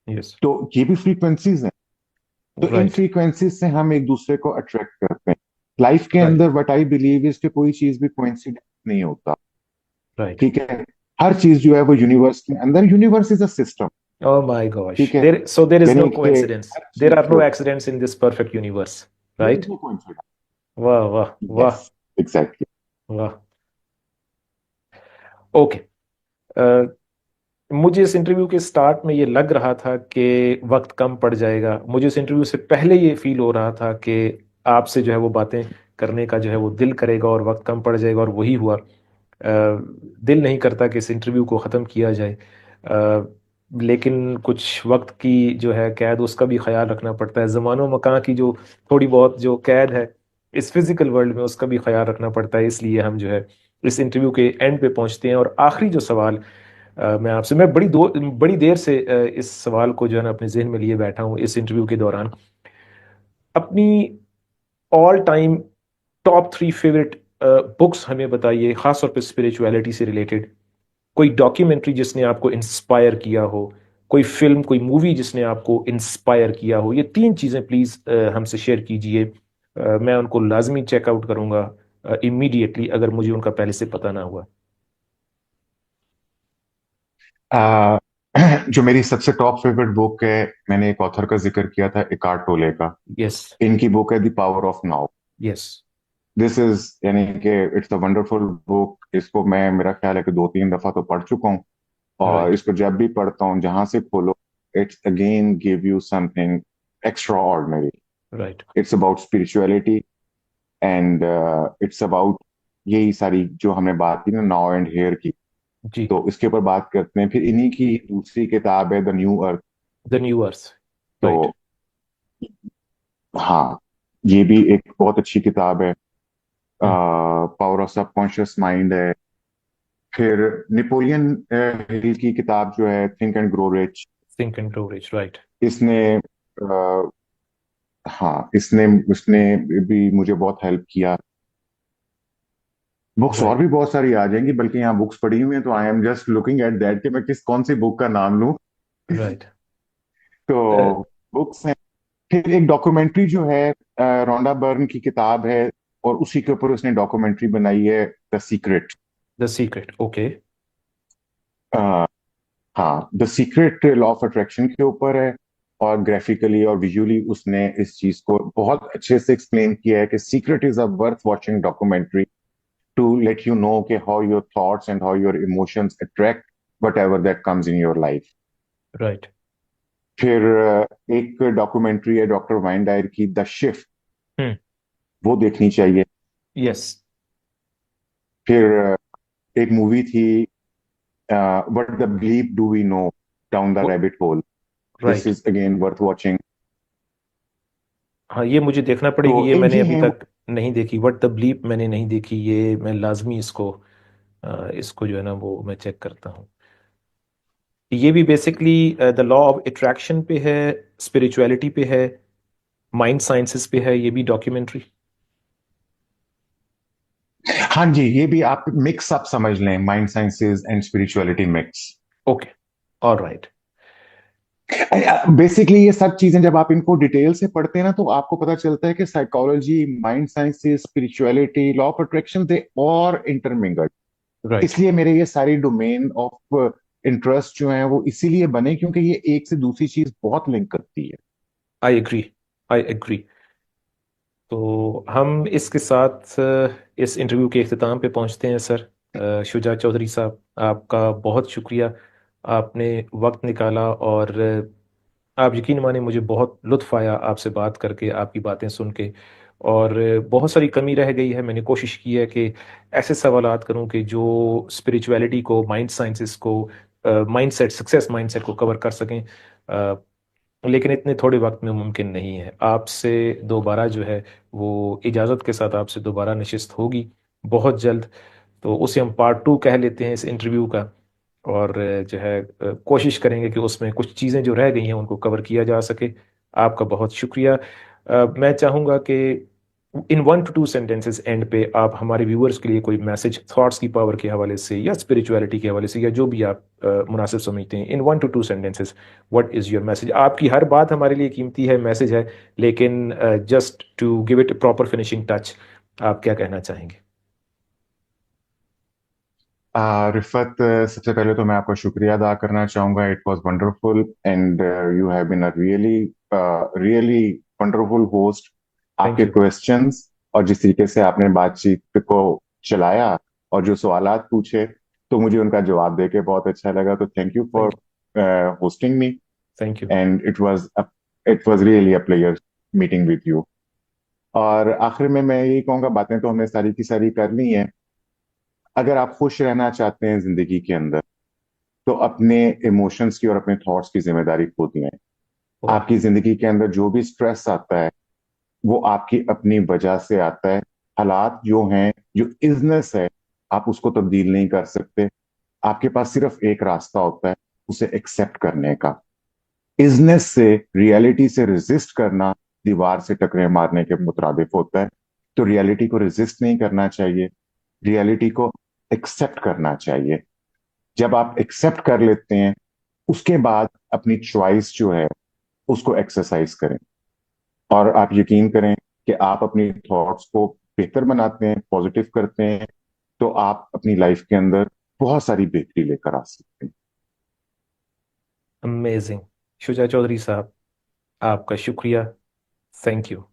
यस। तो ये भी फ्रीक्वेंसीज हैं। तो इन राइट। फ्रीक्वेंसीज से हम एक दूसरे को अट्रैक्ट करते हैं। लाइफ के राइट। अंदर व्हाट आई बिलीव इज कि कोई चीज भी कोइंसिडेंस नहीं होता। राइट। ठीक है। हर चीज जो है वो यूनिवर्स के अंदर, universe is a system. Oh my gosh. ठीक है। There is यानी no कि coincidence. हर There चीज are no जो accidents in this perfect universe. There is Right? No coincidence. वाह वाह यस, वाह एग्जैक्टली। वाह। ओके। मुझे इस इंटरव्यू के स्टार्ट में ये लग रहा था कि वक्त कम पड़ जाएगा। मुझे इस इंटरव्यू से पहले ये फील हो रहा था कि आपसे जो है वो बातें करने का जो है वो दिल करेगा और वक्त कम पड़ जाएगा, और वही हुआ। दिल नहीं करता कि इस इंटरव्यू को ख़त्म किया जाए, लेकिन कुछ वक्त की जो है कैद, उसका भी ख्याल रखना पड़ता है। ज़मानो मकान की जो थोड़ी बहुत जो कैद है इस फिज़िकल वर्ल्ड में, उसका भी ख्याल रखना पड़ता है। इसलिए हम जो है इस इंटरव्यू के एंड पे पहुंचते हैं, और आखिरी जो सवाल मैं आपसे, मैं बड़ी देर से इस सवाल को जो है ना अपने जहन में लिए बैठा हूँ इस इंटरव्यू के दौरान। अपनी all time top three favourite books हमें बताइए, खासतौर पे स्पिरिचुअलिटी से रिलेटेड। कोई डॉक्यूमेंट्री जिसने आपको इंस्पायर किया हो, कोई फिल्म, कोई मूवी जिसने आपको इंस्पायर किया हो, ये तीन चीज़ें प्लीज़ हमसे शेयर कीजिए। मैं उनको लाजमी चेकआउट करूँगा इमीडिएटली, अगर मुझे उनका पहले से पता ना हुआ। आ, जो मेरी सबसे टॉप फेवरेट बुक है, मैंने एक ऑथर का जिक्र किया था, इकार्ट टोले का। यस। इनकी बुक है the power of now. Yes. This is यानी कि इट्स अ वंडरफुल बुक। इसको मैं, मेरा ख्याल है कि 2-3 दफा तो पढ़ चुका हूँ। और राइट। इसको जब भी पढ़ता हूँ, जहां से खोलो, it's again give you something extra ordinary. Right. It's about spirituality and it's about यही सारी जो हमने बात की ना, नाउ एंड हेयर की। जी। तो इसके ऊपर बात करते हैं। फिर इन्हीं की दूसरी किताब है the new earth. The new earth. तो राइट। हाँ, ये भी एक बहुत अच्छी किताब है। पावर ऑफ सबकॉन्शियस माइंड है। फिर नेपोलियन हिल की किताब जो है, think and grow rich. Think and grow rich. Right. इसने हाँ, इसने उसने भी मुझे बहुत हेल्प किया। बुक्स और राइट, भी बहुत सारी आ जाएंगी, बल्कि यहाँ बुक्स पड़ी हुई हैं, तो I am just looking at that कि मैं किस कौन सी बुक का नाम लूं। राइट। तो बुक्स हैं। फिर एक डॉक्यूमेंट्री जो है, रोंडा बर्न की किताब है, और उसी के ऊपर उसने डॉक्यूमेंट्री बनाई है, the secret. The secret, okay. हाँ, the secret law of attraction के ऊपर है। और ग्राफिकली और विजुअली उसने इस चीज को बहुत अच्छे से एक्सप्लेन किया है कि secret is a worth watching documentary to let you know कि how your thoughts and how your emotions attract whatever that comes in your life. Right. फिर एक डॉक्यूमेंट्री है डॉक्टर वाइन डायर की, the shift, hmm. वो देखनी चाहिए। Yes. फिर एक मूवी थी, what the believe do we know, down the rabbit hole, this right. Is again worth watching. हाँ, ये मुझे देखना तो पड़ेगी, ये एक मैंने ये अभी है। तक नहीं देखी। व्हाट द ब्लीप मैंने नहीं देखी, ये मैं लाजमी इसको इसको जो है ना वो मैं चेक करता हूँ। ये भी basically the law of attraction पे है, स्पिरिचुअलिटी पे है, माइंड साइंसेस पे है, ये भी डॉक्यूमेंट्री। हाँ जी, ये भी आप मिक्स आप समझ लें, mind sciences and spirituality mix. Okay, alright. Basically ये सब चीजें जब आप इनको डिटेल से पढ़ते हैं ना, तो आपको पता चलता है कि psychology, mind sciences, spirituality, law of attraction, they are intermingled. Right. इसलिए मेरे ये सारी डोमेन ऑफ इंटरेस्ट जो है वो इसीलिए बने, क्योंकि ये एक से दूसरी चीज बहुत लिंक करती है। I agree, I agree. तो हम इसके साथ इस इंटरव्यू के इख्तिताम पे पहुंचते हैं सर। शुजा चौधरी साहब, आपका बहुत शुक्रिया। आपने वक्त निकाला, और आप यकीन माने मुझे बहुत लुत्फ़ आया आपसे बात करके, आपकी बातें सुन के। और बहुत सारी कमी रह गई है, मैंने कोशिश की है कि ऐसे सवालात करूं कि जो स्पिरिचुअलिटी को, माइंड साइंसेस को, माइंडसेट, सक्सेस माइंडसेट को कवर कर सकें। लेकिन इतने थोड़े वक्त में मुमकिन नहीं है। आपसे दोबारा जो है वो इजाज़त के साथ आपसे दोबारा नशिस्त होगी बहुत जल्द। तो उसे हम पार्ट 2 कह लेते हैं इस इंटरव्यू का। और जो है कोशिश करेंगे कि उसमें कुछ चीज़ें जो रह गई हैं उनको कवर किया जा सके। आपका बहुत शुक्रिया। मैं चाहूँगा कि इन 1 to 2 सेंटेंसेस एंड पे आप हमारे व्यूअर्स के लिए कोई मैसेज, थॉट्स की पावर के हवाले से या स्पिरिचुअलिटी के हवाले से, या जो भी आप मुनासिब समझते हैं, इन 1 to 2 sentences what is your message. आपकी हर बात हमारे लिए कीमती है, मैसेज है, लेकिन just to give it proper finishing touch, आप क्या कहना चाहेंगे? रिफत, सबसे पहले तो मैं आपका शुक्रिया अदा करना चाहूंगा। It was wonderful and you have been a really really wonderful host. Thank आपके यू। क्वेश्चंस और जिस तरीके से आपने बातचीत को चलाया, और जो सवालात पूछे, तो मुझे उनका जवाब देके बहुत अच्छा लगा। तो thank you for thank you. Hosting me, thank you. And it was really a pleasure meeting with you. और आखिर में मैं यही कहूंगा, बातें तो हमने सारी की सारी कर ली हैं। अगर आप खुश रहना चाहते हैं जिंदगी के अंदर, तो अपने इमोशंस की और अपने थॉट्स की जिम्मेदारी खुद लें। वाह। आपकी जिंदगी के अंदर जो भी स्ट्रेस आता है, वो आपकी अपनी वजह से आता है। हालात जो हैं, जो इजनेस है, आप उसको तब्दील नहीं कर सकते। आपके पास सिर्फ एक रास्ता होता है, उसे एक्सेप्ट करने का। इजनेस से, रियलिटी से रेजिस्ट करना, दीवार से टकरे मारने के मुतरादिफ होता है। तो रियलिटी को रेजिस्ट नहीं करना चाहिए, रियलिटी को एक्सेप्ट करना चाहिए। जब आप एक्सेप्ट कर लेते हैं, उसके बाद अपनी चॉइस जो है उसको एक्सरसाइज करें। और आप यकीन करें कि आप अपनी थॉट्स को बेहतर बनाते हैं, पॉजिटिव करते हैं, तो आप अपनी लाइफ के अंदर बहुत सारी बेहतरी लेकर आ सकते हैं। अमेजिंग। शुजा चौधरी साहब, आपका शुक्रिया। Thank you.